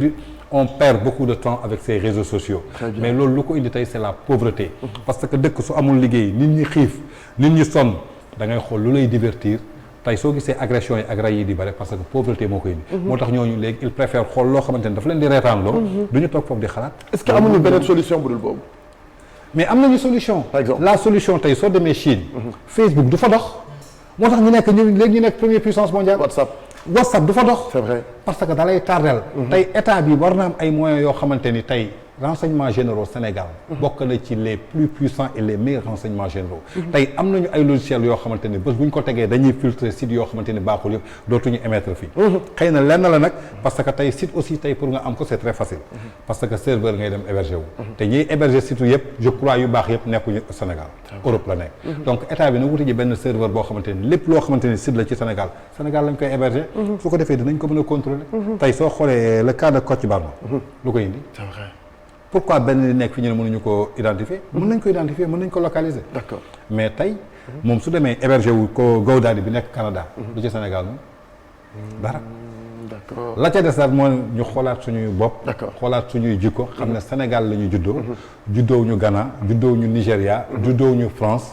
on perd beaucoup de temps avec ces réseaux sociaux. Mais loolu lu ko indi tey c'est la pauvreté. parce que dëkk su amul liggéey nit ñi xiif nit ñi sonn da ngay xool lu lay divertir tey soo gisee agression yi ak ray yi di bare parce que pauvreté moo ko indi. moo tax ñooñu léegi ils préfèrent xool loo xamante ne dafa leen di reetaan loo. du ñu toog foofu di xalaat. est-ce que amuñu beneen solution bu dul boobu. mais am nañu solution. par exemple la solution tey soo demee Chine. Facebook du fa dox. moo tax ñu nekk léegi ñu nekk première puissance mondiale. WhatsApp du fa dox. c'est vrai parce que da lay tardel. tey état bi war na am ay moyens yoo xamante ni tey renseignements généraux Sénégal. bokk na ci les plus puissants et les meilleurs renseignements généraux. tey am nañu ay logiciels yoo xamante ni bés bu ñu ko tegee dañuy filtrer sites yoo xamante ni baaxul yëpp dootuñu émettre fii. xëy na lenn la nag parce que tey site aussi tey pour nga am ko c'est très facile. parce que serveur ngay dem héberger wu. te ñiy héberger site yëpp je crois yu baax yëpp nekkuñu Sénégal. Europe la nekk. donc état bi na wuti ji benn serveur boo xamante ni lépp loo xamante ni site la ci Sénégal Sénégal lañ koy héberger. su ko defee dinañ ko mën a contrôler. tey soo xoolee le cas de Kocc Barma. lu koy indi. c'est vrai. pourquoi benn nekk fi ñu ne mënuñu ko identifier. mën nañ ko identifier mën nañ ko localiser. d'accord mais tey moom su demee héberger wu ko GoDaddy bi nekk Canada. lu ci Sénégal moom dara. d'accord la ca des daal moo ñu xoolaat suñuy bopp. d'accord xoolaat suñuy jikko xam ne Sénégal la ñu juddoo. juddoo ñu Ghana juddoo ñu Nigéria. juddoo ñu France.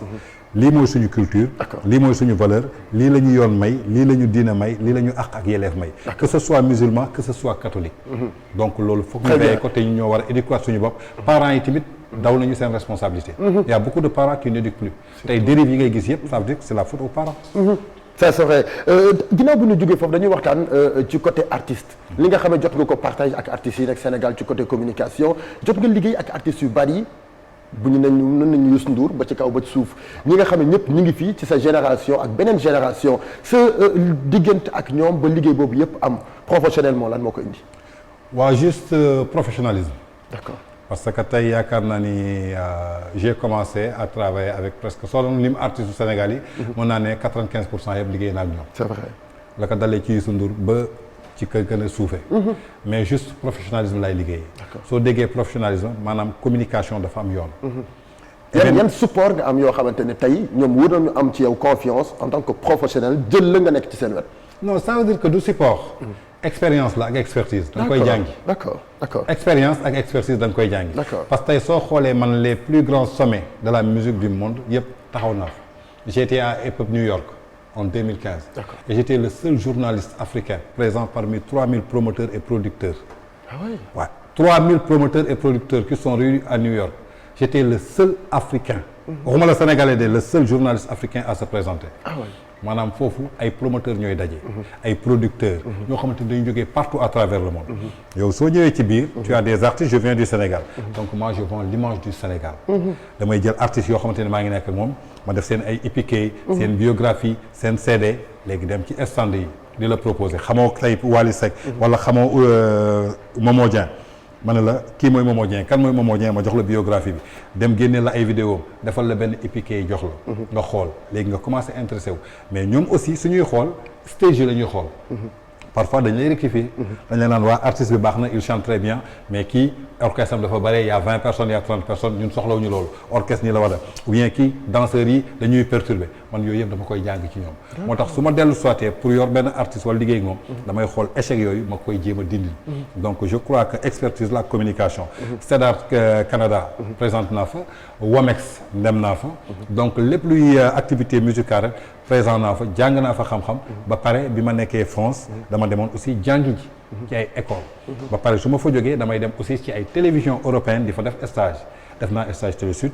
lii mooy suñu culture. lii mooy suñu valeur lii la ñu yoon may lii la ñu diina may lii la ñu àq ak yelleef may. que ce soit musulman que ce soit catholique. donc loolu foog ñu veiller ko te ñu ñoo war a éduquer suñu bopp. parents yi tamit daw nañu seen responsabilité. il y a beaucoup de parents qui n'éduquent plus. tey dérive yi ngay gis yëpp ça veut dire que c'est la faute aux parents. ça c'est vrai ginnaaw bu ñu jógee foofu dañuy waxtaan ci côté artiste li nga xam ne jot nga ko partage ak artistes yi nekk Sénégal ci côté communication jot nga liggéey ak artistes yu bari bu ñu nañu Youssou Ndour ba ci kaw ba ci suuf ñi nga xam ne ñëpp ñu ngi fii ci sa génération ak beneen génération sa diggante ak ñoom ba liggéey boobu yëpp am professionnellement lan moo ko indi. waaw juste professionnalisme. d'accord. parce que tey yaakaar naa ni j'ai commencé à travailler avec presque soo doon lim artistes du Sénégal yi. mën naa ne 95% yëpp liggéey naa ak ñoom. c'est vrai. la ko dalee ci Youssou Ndour ba ci kër gën a suufee. mais juste professionnalisme lay liggéey. soo déggee professionnalisme maanaam communication dafa am yoon. yan support nga am yoo xamante ne tey ñoom wër nañu am ci yow confiance en tant que professionnel jël la nga nekk ci seen wet. non ça veut dire que du support. expérience la ak expertise. da nga koy jàngi. d'accord. expérience ak expertise da nga koy jàngi. parce que tey soo xoolee man les plus grands sommets de la musique du monde yëpp taxaw naa fa. j'étais à Hip Hop New York en 2015. et j'étais le seul journaliste africain présent parmi 3000 promoteurs et producteurs. ah oui. Ouais. 3000 promoteurs et producteurs qui sont réunis à New York. J'étais le seul africain. waxuma la Sénégalais le seul journaliste africain à se présenter. ah oui. maanaam foofu ay promoteurs ñooy daje. ay producteurs. ñoo xamante ni dañu jógee partout à travers le monde. yow soo ñëwee ci biir. tu as des artistes je viens du Sénégal. donc moi je vends l'image du Sénégal. damay jël artistes yoo xamante ne maa ngi nekk ak moom ma def seen ay EPK. seen biographie seen CD léegi dem ci stand yi di la proposer xamoo tey Wally Seck. wala xamoo Momo Dieng. ma ne la kii mooy Momo Dieng kan mooy Momo Dieng ma jox la biographie bi dem génne la ay vidéo defal la benn EPK jox la. nga xool léegi nga commencé intéressé wu mais ñoom aussi suñuy xool stage yi la ñuy xool. parfois dañ lay rectifier. dañ lay naan waa artiste bi baax na il chante très bien mais kii orchestre am dafa bare y a 20 personnes y a 30 personnes ñun soxlawuñu loolu orchestre nii la war a ou bien kii danseurs yi dañuy perturber man yooyu yëpp dama koy jàng ci ñoom. moo tax su ma dellu soité pour yor benn artiste wala liggéey ak moom. damay xool échec yooyu ma koy jéem a dindi. donc je crois que expertise la communication. CEDAR Canada. présente naa fa Wamex dem naa fa. donc lépp luy activité musicale rek présent naa fa jàng naa fa xam-xam. ba pare bi ma nekkee France. dama demoon aussi jàngi ji. ci ay école ba pare su ma fa jógee damay dem aussi ci ay télévision européenne di fa def stage def naa stage Télé Sud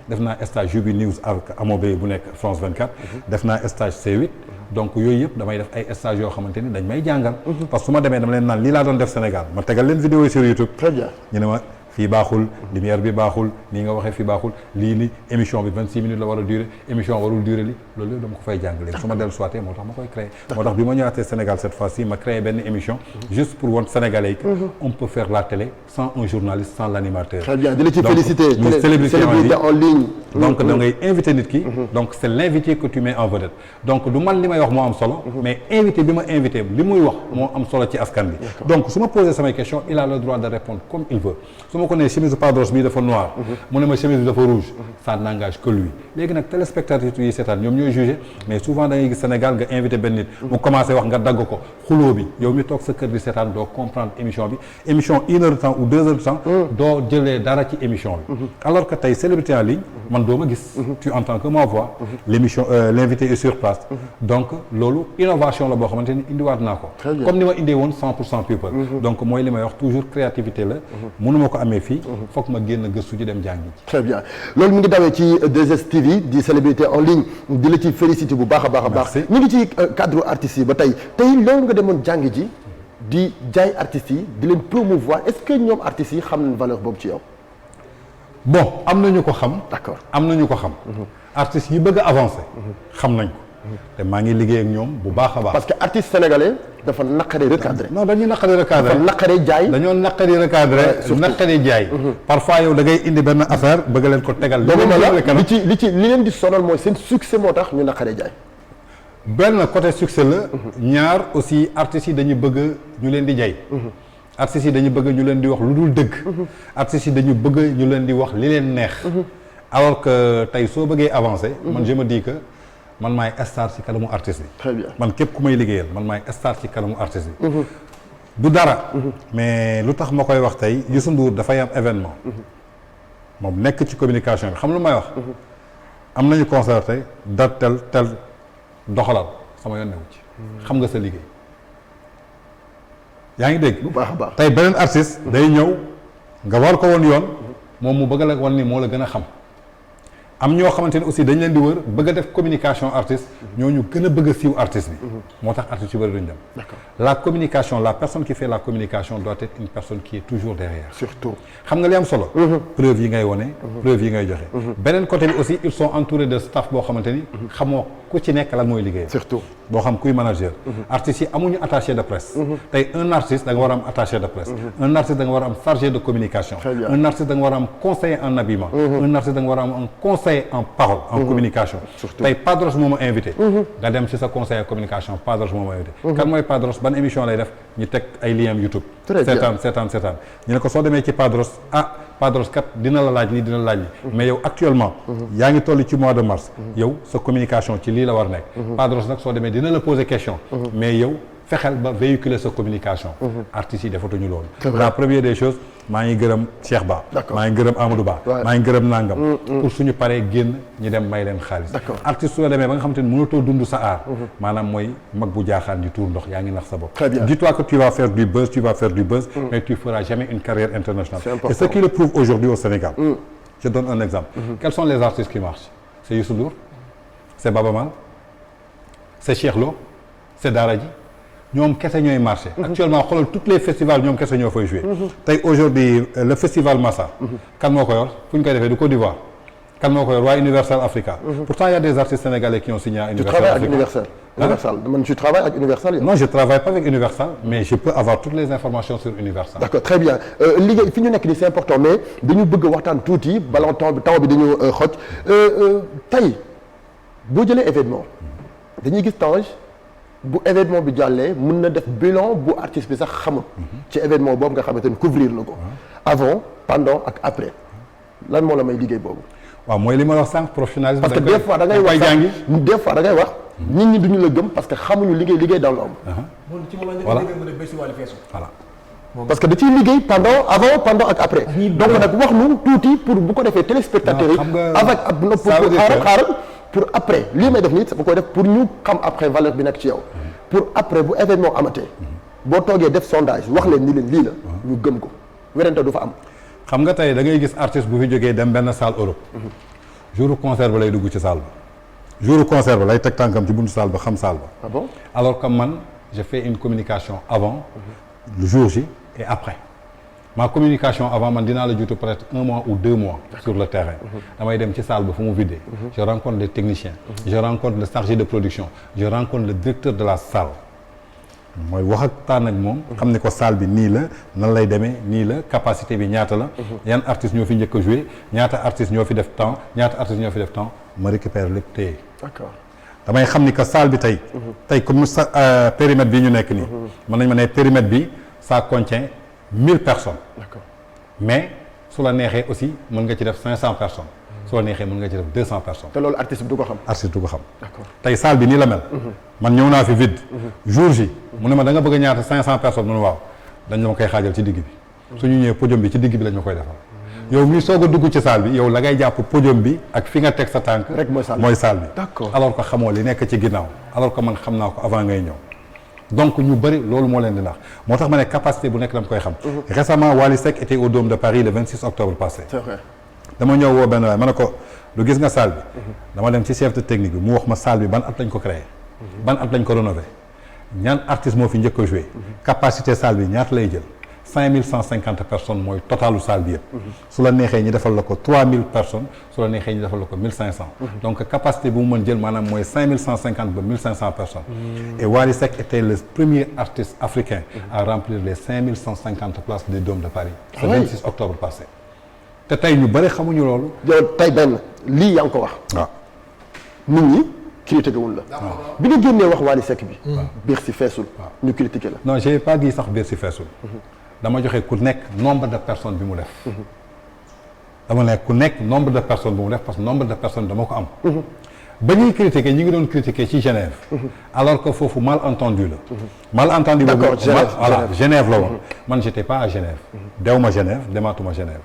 def naa stage Jubi News avec Amobé bu nekk France 24 def naa stage C8 donc yooyu yëpp damay def ay stage yoo xamante ni dañ may jàngal parce que su ma demee dama leen naan lii laa doon def Sénégal ma tegal leen vidéo sur YouTube. très bien ñu ne ma fii baaxul lumière bi baaxul nii nga waxee fii baaxul lii émission bi 26 minutes la war a durer émission warul durer li loolu yëpp dama ko fay jàngalee su ma dellu soité moo tax ma koy créé moo tax bi ma ñëwaatee Sénégal cette fois-ci ma créé benn émission juste pour won Sénégalais yi on peut faire la télé sans un journaliste sans l'animateur. très bien di la ci féliciter célébrité en ligne donc da ngay invité nit ki. donc c' est l' invité que tu mets en vedette. donc du man li may wax moo am solo. mais invité bi ma invité li muy wax moo am solo ci askan bi. donc su ma posé samay question il a le droit de répondre comme il veut su ma ko nee chemise Padros bii dafa noir. mu ne ma chemise bi dafa rouge. ça n' engage que lui léegi nag téléspectateurs yi seetaan ñoom ñooy jugé mais souvent da ngay gis Sénégal nga invité benn nit. mu commencé wax nga dagg ko xuloo bi yow mi toog sa kër di seetaan doo comprendre émission bi émission 1 heure de temps ou 2 heures de temps. doo jëlee dara ci émission bi. alors que tey célébrité en ligne man doo ma gis. tu entends que ma voix. l' émission l' invité est sur place. donc loolu innovation la boo xamante ni indiwaat naa ko. comme ni ma indee woon 100% people. donc mooy li may wax toujours créativité la. mënuma ko amee fii. foog ma génn gëstu ji dem jàngi ji. très bien loolu mu ngi dawee ci 2STV di célébrité en ligne di la ci félicité bu baax a baax a baax. ñu ngi ci cadre artistes yi ba tey loolu nga demoon jàngi ji di jaay artistes yi di leen promouvoir est-ce que ñoom artistes yi xam nañ valeur boobu ci yow. bon am nañu ko xam. d'accord am nañu ko xam. artistes yi bëgg a avancer. xam nañ ko. te maa ngi liggéey ak ñoom bu baax a baax. parce que artiste sénégalais dafa naqaree recadré. non dañuy naqaree recadré dafa naqaree jaay. dañoo naqaree recadré. naqaree jaay. parfois yow da ngay indi benn affaire bëgg leen ko tegal. li leen di sonal mooy seen succès moo tax ñu naqaree jaay. benn côté succès la. ñaar aussi artistes yi dañu bëgg ñu leen di jaay. artistes yi dañu bëgg ñu leen di wax lu dul dëgg. artistes yi dañu bëgg ñu leen di wax li leen neex. alors que tey soo bëggee avancer. man je me dis que man maay star ci kanamu artistes yi. très bien man képp ku may liggéeyal man maay star ci kanamu artistes yi. du dara. mais lu tax ma koy wax tey Youssou Ndour dafay am événement. moom nekk ci communication bi xam lu may wax. am nañu concert tey date tel doxalal sama yoon newu ci. xam nga sa liggéey. yaa ngi dégg. bu baax a baax tey beneen artiste. day ñëw nga war ko woon yoon. moom mu bëgg la wan ni moo la gën a xam. am ñoo xamante ne aussi dañ leen di wër bëgg a def communication artiste ñooñu gën a bëgg a siiw artiste bi. moo tax artiste yu bëri duñ dem. d'accord la communication la personne qui fait la communication doit être une personne qui est toujours derrière. surtout xam nga li am solo. preuve yi ngay wone. preuve yi ngay joxe. beneen côté bi aussi ils sont entourés de staff boo xamante ni. xamoo ku ci nekk lan mooy liggéey. surtout boo xam kuy manager. artistes yi amuñu attaché de presse. tey un artiste da nga war a am attaché de presse. un artiste da nga war a am chargé de communication. un artiste da nga war a am conseiller en habillement. un artiste da nga war a am un conseiller en parole en communication. tey Padros moo ma invité. nga dem ci sa conseiller en communication Padros moo ma invité. kan mooy Padros ban émission lay def ñu teg ay liens YouTube. très bien seetaan ñu ne ko soo demee ci Padros Padros kat dina la laaj lii dina la laaj lii. mais yow actuellement. yaa ngi toll ci mois de mars. yow sa communication ci lii la war nekk. Padros nag soo demee dina la poser question. mais yow fexeel ba véhiculer sa communication. artistes yi defatuñu loolu. la première des choses maa ngi gërëm Cheikh Ba. maa ngi gërëm Amadou Ba. maa ngi gërëm Nangam. pour suñu paree génn ñu dem may leen xaalis. artiste su la demee ba nga xam te ne mënatoo dund sa art. maanaam mooy mag bu jaaxaan di tuur ndox yaa ngi nax sa bopp. dis-toi que tu vas faire du buzz mais tu feras jamais une carrière internationale. et ce qui le prouve aujourd'hui au Sénégal. je donne un exemple. quels sont les artistes qui marchent? c'est Youssou Ndour, c'est Baba Maal, c'est Cheikh Lo, c'est Daara J. ñoom kese ñooy marché. actuellement xoolal tous les festivals ñoom kese ñoo fay joué. tey aujourd'hui le festival Massa. kan moo ko yor fu ñu koy defee du Côte d'Ivoire. kan moo ko yor waa Universal Africa. pourtant il y a des artistes sénégalais qui ont signé à Universal Africa. Universal man tu travailles avec Universal. non je travaille pas avec Universal mais je peux avoir toutes les informations sur Universal. d'accord très bien liggéey fi ñu nekk nii c'est important mais dañu bëgg a waxtaan tuuti bala temps bi dañu xoj tey boo jëlee événement dañuy gis Tange. bu événement bi jàllee mën na def bilan bu artiste bi sax xamul. ci événement boobu nga xamante ni couvrir na ko. avant pendant ak après lan moo la may liggéey boobu. waaw mooy li ma wax sànq professionnalisme. parce que des fois da ngay wax des fois da ngay wax. nit ñi duñu la gëm parce que xamuñu liggéey dans l'ombre. voilà parce que da ciy liggéey avant ak après. donc nag wax nu tuuti pour bu ko defee téléspectateurs yi. avec ab nopp xaaral. pour après lii may def nii bu koy def pour ñu xam après valeur bi nekk ci yow pour après bu événement amatee boo toogee def sondage wax leen ni leen lii la ñu gëm ko werante du fa am. xam nga tey da ngay gis artiste bu fi jógee dem benn salle Europe. jour concert ba lay dugg ci salle ba. jour concert ba lay teg tànkam ci buntu salle ba xam salle ba. ah bon alors que man je fais une communication avant. le jour J et après. ma communication avant man dinaa la jiitu peut-être 1 mois ou 2 mois sur le terrain damay dem ci salle ba fu mu vidé je rencontre les techniciens je rencontre le chargé de production je rencontre le directeur de la salle mooy waxtaan ak moom. xam ni ko salle bi nii la nan lay demee nii la capacité bi ñaata la. yan artistes ñoo fi njëkk a joué ñaata artistes ñoo fi def temps ñaata artistes ñoo fi def temps ma récupère lépp téye. d'accord damay xam ni que salle bi tey. tey comme sa périmètre bi ñu nekk nii. mën nañu ma ne périmètre bi ça contient 1000 personnes. d'accord mais su la neexee aussi mën nga ci def 500 personnes. su la neexee mën nga ci def 200 personnes. te loolu artiste bi du ko xam. artiste du ko xam. d'accord tey salle bi nii la mel. man ñëw naa fi vide. jour ji mu ne ma da nga bëgg a ñaata 500 personnes mu ne waaw dañ la ma koy xaajal ci digg bi. su ñu ñëwee podium bi ci digg bi lañ ma koy defal. yow mii soog a dugg ci salle bi yow la ngay jàpp podium bi ak fi nga teg sa tànk. rek mooy salle bi. d'accord alors que xamoo li nekk ci ginnaaw alors que man xam naa ko avant ngay ñëw. donc ñu bëri loolu moo leen di nax moo tax ma ne capacité bu nekk dama koy xam. récemment Wally Seck était au Dôme de Paris le 26 octobre passé. c'est vrai. dama ñëw woo benn waay ma ne ko lu gis nga salle bi. dama dem ci chef de technique bi mu wax ma salle bi ban at lañ ko créé. ban at lañ ko rénové. ñaan artiste moo fi njëkk a joué. capacité salle bi ñaata lay jël. 5150 personnes mooy totalu salle bi yëpp. su la neexee ñu defal la ko 3000 personnes su la neexee ñu defal la ko 1500. donc capacité bu mu mën jël maanaam mooy 5150 ba 1500 personnes. et Wally Seck était le premier artiste africain à remplir les 5150 places du Dôme de Paris. le 26 octobre passé. te tey ñu bëri xamuñu loolu. yow tey benn lii yaa ngi ko wax. waaw nit ñi critiqué wul la. bi nga génnee wax Wally Seck bi. Bercy feesul. ñu critiqué la. non j'ai pas dit sax Bercy feesul. dama joxe ku nekk nombre de personnes bi mu def. dama ne ku nekk nombre de personnes bi mu def parce que nombre de personnes dama ko am. ba ñuy critiquer ñi ngi doon critiquer ci Genève. alors que foofu malentendu la. malentendu boobu voilà Genève la woon. man j'étais pas à Genève. dew ma Genève demaatuma Genève.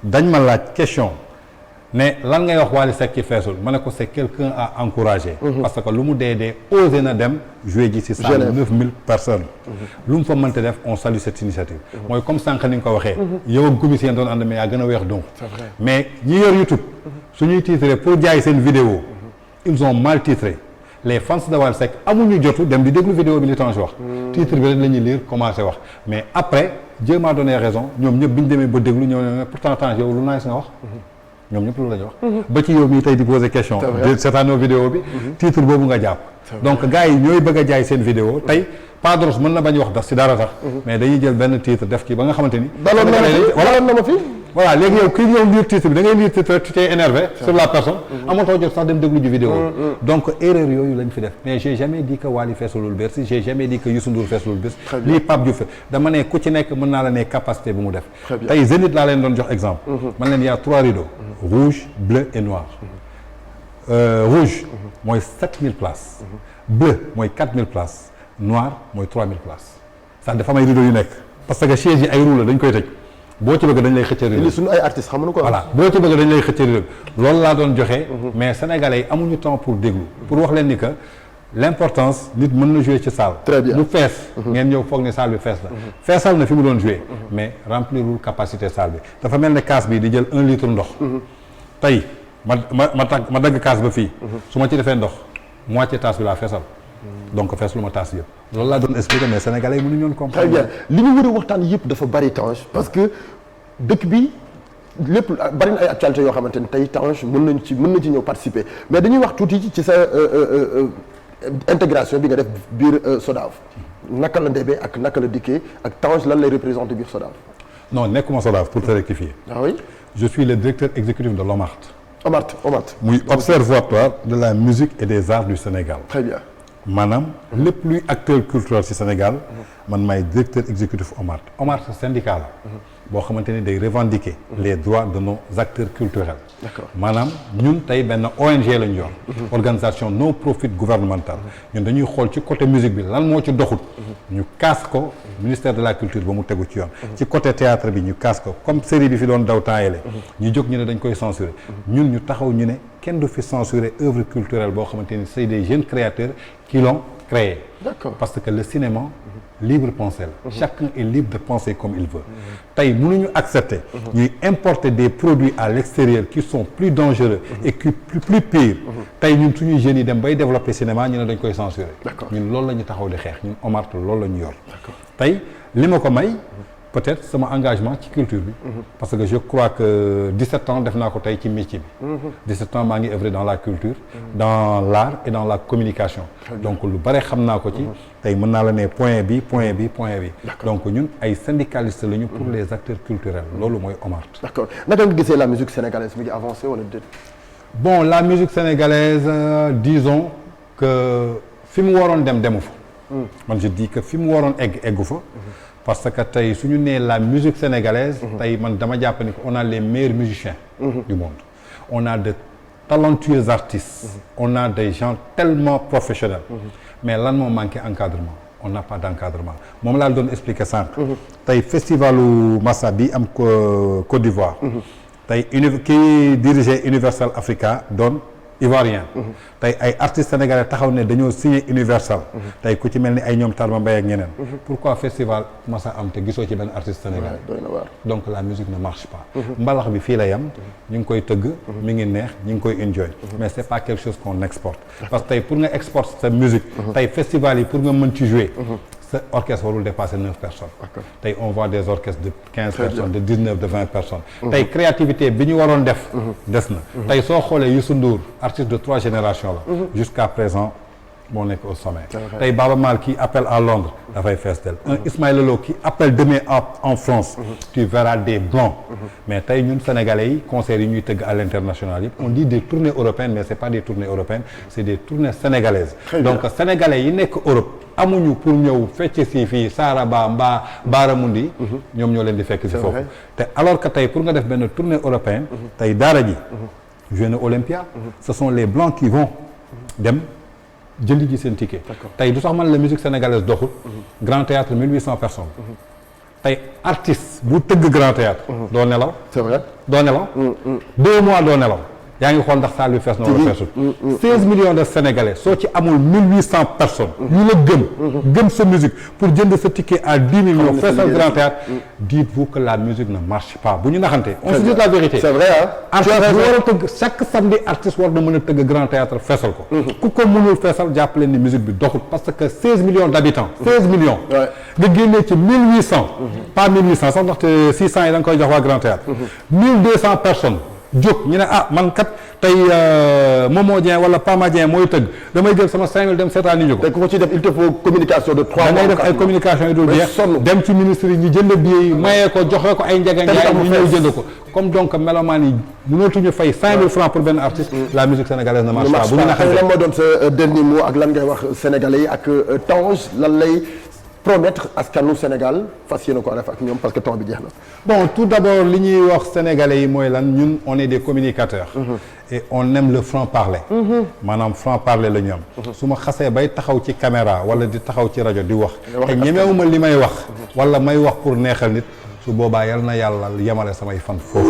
dañ ma laaj question ne lan ngay wax Wally Seck ci feesul ma ne ko c'est quelqu'un à encourager. parce que lu mu dee osé na dem jouer ji ci salle 9000 personnes. lu mu fa mënte def on salue cette initiative. mooy comme sànq ni nga ko waxee. yow ak Gomis yéen doon ànd mais yaa gën a weex donc. mais ñi yor YouTube suñuy titré pour jaay seen vidéo ils ont mal titré les fans de Wally Seck amuñu jotu dem di déglu vidéo bi li Tange wax. titre bi rek la ñuy lire commencé wax mais après Dieu m'a donné raison ñoom ñëpp bi ñu demee ba déglu ñëw ne pourtant Tange yow lu nice nga wax. ñoom ñëpp loolu la ñu wax. ba ci yow mii tey di poser question. seetaanoo vidéo bi. titre boobu nga jàpp. donc gars yi ñooy bëgg a jaay seen vidéo tey Padros mën na bañ wax daf si dara tax. mais dañuy jël benn titre def ci ba nga xamante ni. daloon na ma fi. voilà léegi yow kii ñëw lire titre bi da ngay lire titre tu t'es énervé sur la personne. amatoo jot sax dem déglu ji vidéo donc erreur yooyu lañ fi def mais j'ai jamais dit que Wally feesulul Bercy j'ai jamais dit que Youssou Ndour feesulul Bercy. lii Pape Diouf dama ne ku ci nekk mën naa la ne capacité bu mu def. tey Zénith laa leen doon jox exemple. man leen y a 3 rideaux. rouge bleu et noir. rouge mooy 7000 places. bleu mooy 4000 places. noir mooy 3000 places. sax dafa am ay rideaux yu nekk parce que chaise yi ay roue la dañ koy tëj. boo ci bëgg dañ lay xëccal rideau. li suñu ay artistes xamuñu ko. voilà boo ci bëgg dañ lay xëccal rideau loolu laa doon joxe. mais sénégalais yi amuñu temps pour déglu. pour wax leen ni que l'importance nit mën na jouer ci salle. très bien mu fees. ngeen ñëw foog ne salle bi fees la. feesal na fi mu doon jouer. mais remplirul capacité salle bi dafa mel ne kaas bi di jël 1 litre ndox. tey ma dagg kaas ba fii. su ma ci defee ndox moitié tasse bi laa feesal. donc fees lu ma taas yëpp loolu laa doon expliquer mais sénégalais yi mënuñu woon comprendre. très bien li ñu war a waxtaan yëpp dafa bari Tange parce que dëkk bi lépp bari na ay actualités yoo xamante ni tey Tange mën na ci ñëw participer mais dañuy wax tuuti ci sa intégration bi nga def biir SODAV naka la ndebee ak naka la dikkee ak Tange lan lay représenter biir SODAV. non nekkuma SODAV pour te rectifier. ah oui. je suis le directeur exécutif de l'OMART. OMART. muy observatoire de la musique et des arts du Sénégal. très bien. maanaam lépp luy acteur culturel ci Sénégal man maay directeur exécutif OMART. OMART syndicat la boo xamante ni day revendiquer les droits de nos acteurs culturels. d'accord maanaam ñun tey benn ONG la ñu yor. organisation non profit gouvernementale. ñun dañuy xool ci côté musique bi lan moo ci doxut. ñu kaas ko ministère de la culture ba mu tegu ci yoon. ci côté théâtre bi ñu kaas ko comme série bi fi doon daw temps yële. ñu jóg ñu ne dañ koy censurer. ñun ñu taxaw ñu ne kenn du fi censurer œuvre culturelle boo xamante ni c'est des jeunes créateurs qui l'ont créé. D'accord. Parce que le cinéma libre pensée la. Chacun est libre de penser comme il veut. tey mënuñu accepter. ñuy importer des produits à l'extérieur qui sont plus dangereux et qui plus pires. tey ñun suñuy jeunes yi dem bay développer cinéma ñu ne dañ koy censurer. D'accord. ñun loolu la ñu taxaw di xeex ñun OMART loolu la ñu yor. tey li ma ko may peut-être sama engagement ci culture bi. parce que je crois que 17 ans def naa ko tey ci métier bi. 17 ans maa ngi œuvrer dans la culture. dans l'art et dans la communication. donc lu bare xam naa ko ci. tey mën naa la ne point bi. donc ñun ay syndicalistes lañu pour les acteurs culturels loolu mooy OMART. d'accord naka nga gisee la musique sénégalaise mi ngi avancé wala déet. bon la musique sénégalaise disons que fi mu waroon demu fa. man je dis que fi mu waroon eggu fa. parce que tey su ñu nee la musique sénégalaise. tey man dama jàpp ni on a les meilleurs musiciens. du monde on a de talentueux artistes. on a des gens tellement professionnels. mais lan moo manqué encadrement on n'a pas d'encadrement moom laa doon expliquer sànq. tey festivalu Massa bi am Côte d'Ivoire. tey kii dirigé Universal Africa doon ivoirien. tey ay artistes sénégalais taxaw ne dañoo signé Universal. tey ku ci mel ni ay ñoom Tarba Mbaye ak ñeneen. pourquoi festival Massa am te gisoo ci benn artiste sénégalais. donc la musique ne marche pas. mbalax bi fii la yam ñu ngi koy tëgg. mi ngi neex ñu ngi koy enjoy. mais c'est pas quelque chose qu'on exporte. parce que tey pour nga exporter sa musique. tey festival yi pour nga mën ci jouer. ce orchestre warul dépasser 9 personnes. tey on voit des orchestres de 15 personnes de 19 de 20 personnes. tey créativité bi ñu waroon def. des na tey soo xoolee Youssou Ndour artiste de 3 générations la. jusqu'à présent moo nekk au sommet. tey Baba Maal qui appelle à Londres dafay fees del un Ismaël Lô qui appelle demain en France. tu verras des blancs. mais tey ñun sénégalais yi concerts yi ñuy tëgg à l'international yëpp on dit des tournées européennes mais c'est pas des tournées européennes c'est des tournées sénégalaises. donc sénégalais yi nekk Europe. amuñu pour ñëw fecc si fii Saraba mbaa Baaramundi. ñoom ñoo leen di fekk si foofu. te alors que tey pour nga def benn tournée européenne. tey daara ji. joué na Olympia. ce sont les blancs qui vont dem jëndi ji seen ticket. tey du sax man la musique sénégalaise doxul. Grand Théâtre 1800 personnes. tey artiste bu tëgg Grand Théâtre doo nelaw. c'est vrai doo nelaw. 2 mois doo nelaw. yaa ngi xool ndax salle bi fees na wala feesul. 16 millions de sénégalais soo ci amul 1800 personnes. yu la gëm sa musique pour jënd sa ticket à 10 millions. feesal Grand Théâtre dites-vous que la musique ne marche pas bu ñu naxante. on se dit la vérité. c'est vrai ah. artiste bu war a tëgg chaque samedi artiste war na mën a tëgg Grand Théâtre feesal ko. ku ko mënul feesal jàpp leen ni musique bi doxul parce que 16 millions d'habitants. 16 millions. nga génnee ci 1800. pas 1800 sax ndaxte 600 yi da nga koy jox waa Grand Théâtre. 1200 personnes. jóg ñu ne man kat tey Momo Dieng wala Pama Dieng mooy tëgg damay jël sama 5000 dem seetaan ñu ko. te ku ko ci def il te faut communication de 3 mois. da ngay def ay communication yu dul jeex dem ci ministre yi ñu jënd billet yi mayee ko joxe ko ay njëga njaay ñu ñëw jënd ko comme donc mélomane yi mënatuñu fay 5000 francs pour benn artiste. la musique sénégalaise ne marche pas bu ñu naxante. lan moo doon sa dernier mot ak lan ngay wax sénégalais yi ak Tange lan lay promettre askanu Sénégal fas yéene ko def ak ñoom parce que temps bi jeex na. bon tout d'abord li ñuy wax sénégalais yi mooy lan ñun on est des communicateurs. et on aime le franc-parler. maanaam franc-parler la ñu am. su ma xasee bay taxaw ci caméra wala di taxaw ci rajo di wax. te ñemewuma li may wax. wala may wax pour neexal nit su boobaa yal na yàlla yemale samay fan foofu.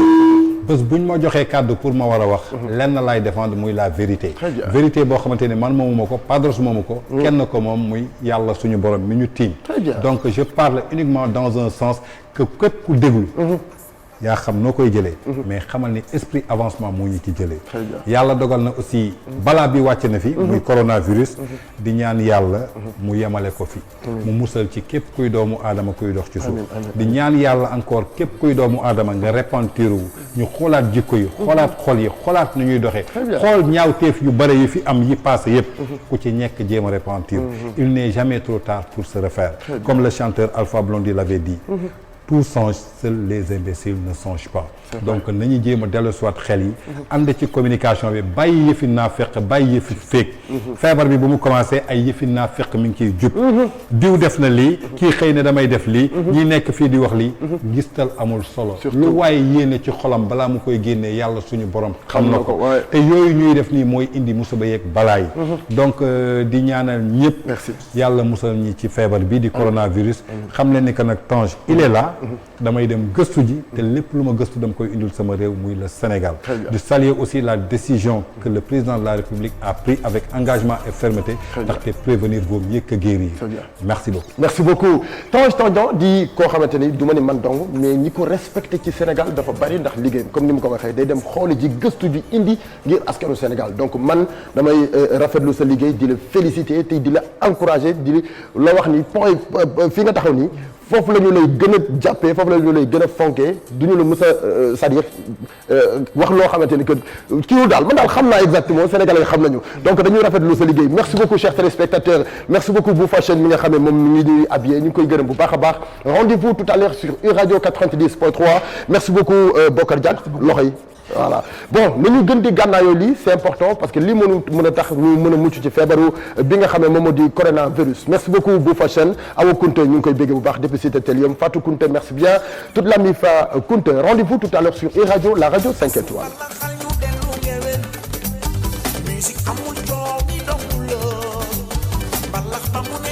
bés bu ñu ma joxee kàddu pour ma war a wax. lenn laay défendre muy la vérité. vérité boo xamante ni man moomuma ko Padros moomu ko. kenn ko moom muy yàlla suñu borom mi ñu tiim. donc je parle uniquement dans un sens que képp ku déglu. yaa xam noo koy jëlee. mais xamal ni esprit avancement moo ñu ci jëlee. yàlla dogal na aussi balaa bi wàcc na fi. muy coronavirus. di ñaan yàlla mu yemale ko fi. mu musal ci képp kuy doomu aadama kuy dox ci suuf. di ñaan yàlla encore képp kuy doomu aadama nga repentir wu ñu xoolaat jikko yi xoolaat xol yi xoolaat nu ñuy doxee. xool ñaawteef yu bare yi fi am yi passé yépp ku ci nekk jéem a repentir. il n'est jamais trop tard pour se refaire. comme le chanteur Alpha Blondy l'avait dit. tout songe seuls les imbéciles ne songent pas. donc nañu jéem a dellu soit xel yi. ànd ci communication bi bàyyi yëfi naafeq bàyyi yëfi féeg. feebar bi bu mu commencé ay yëfi naafeq mi ngi ciy jub. diw def na lii. kii xëy na damay def lii. ñi nekk fii di wax lii. ngistal amul solo. lu waaye yéene ci xolam balaa mu koy génnee yàlla suñu borom. xam na ko te yooyu ñuy def nii mooy indi musiba yeeg balaa yi. donc di ñaanal ñëpp. yàlla musal ñi ci feebar bi di coronavirus. xam leen ni que nag Tange il est là. damay dem gëstu ji te lépp lu ma gëstu dama koy indil sama réew muy le Sénégal. de saluer aussi la décision que le président de la République a pris avec engagement et fermeté. ndaxte prévenir vaut mieux que guérir. merci beaucoup. merci beaucoup Tange Tandian di koo xamante ni du ma ne man dong mais ñi ko respecté ci Sénégal dafa bari ndax liggéeyam comme ni mu ko waxee day dem xooli ji gëstu ji indi ngir askanu Sénégal donc man damay rafetlu sa liggéey di la féliciter te di la encourager di la wax ni point fi nga taxaw nii. foofu la ñu lay gën a jàppee foofu la ñu lay gën a fonkee du ñu la mës a c'est-à-dire wax loo xamante ni que kii daal man daal xam naa exactement Sénégalais yi xam nañu donc dañuy rafetlu sa liggéey merci beaucoup chers téléspectateurs merci beaucoup bu fashion mi nga xam ne moom mi ngi ñuy habillé ñu ngi koy gërëm bu baax a baax rendez-vous tout à l'heure sur U-Radio 90.3 merci beaucoup Bokar Diack loxo yi voilà bon nañu gën di gànnaayoo lii c'est important parce que lii mën a tax ñu mën a mucc ci feebaru bi nga xam ne moom moo di coronavirus merci beaucoup bu fashion Awa Kounta ñu ngi koy bégge bu baax depuis Cité Télium Fatou Kounta merci bien toute la MIFA Kounta rendez-vous tout à l'heure sur U-Radio la radio 5 étoiles musique amul coow ni dong la mbalax ba mu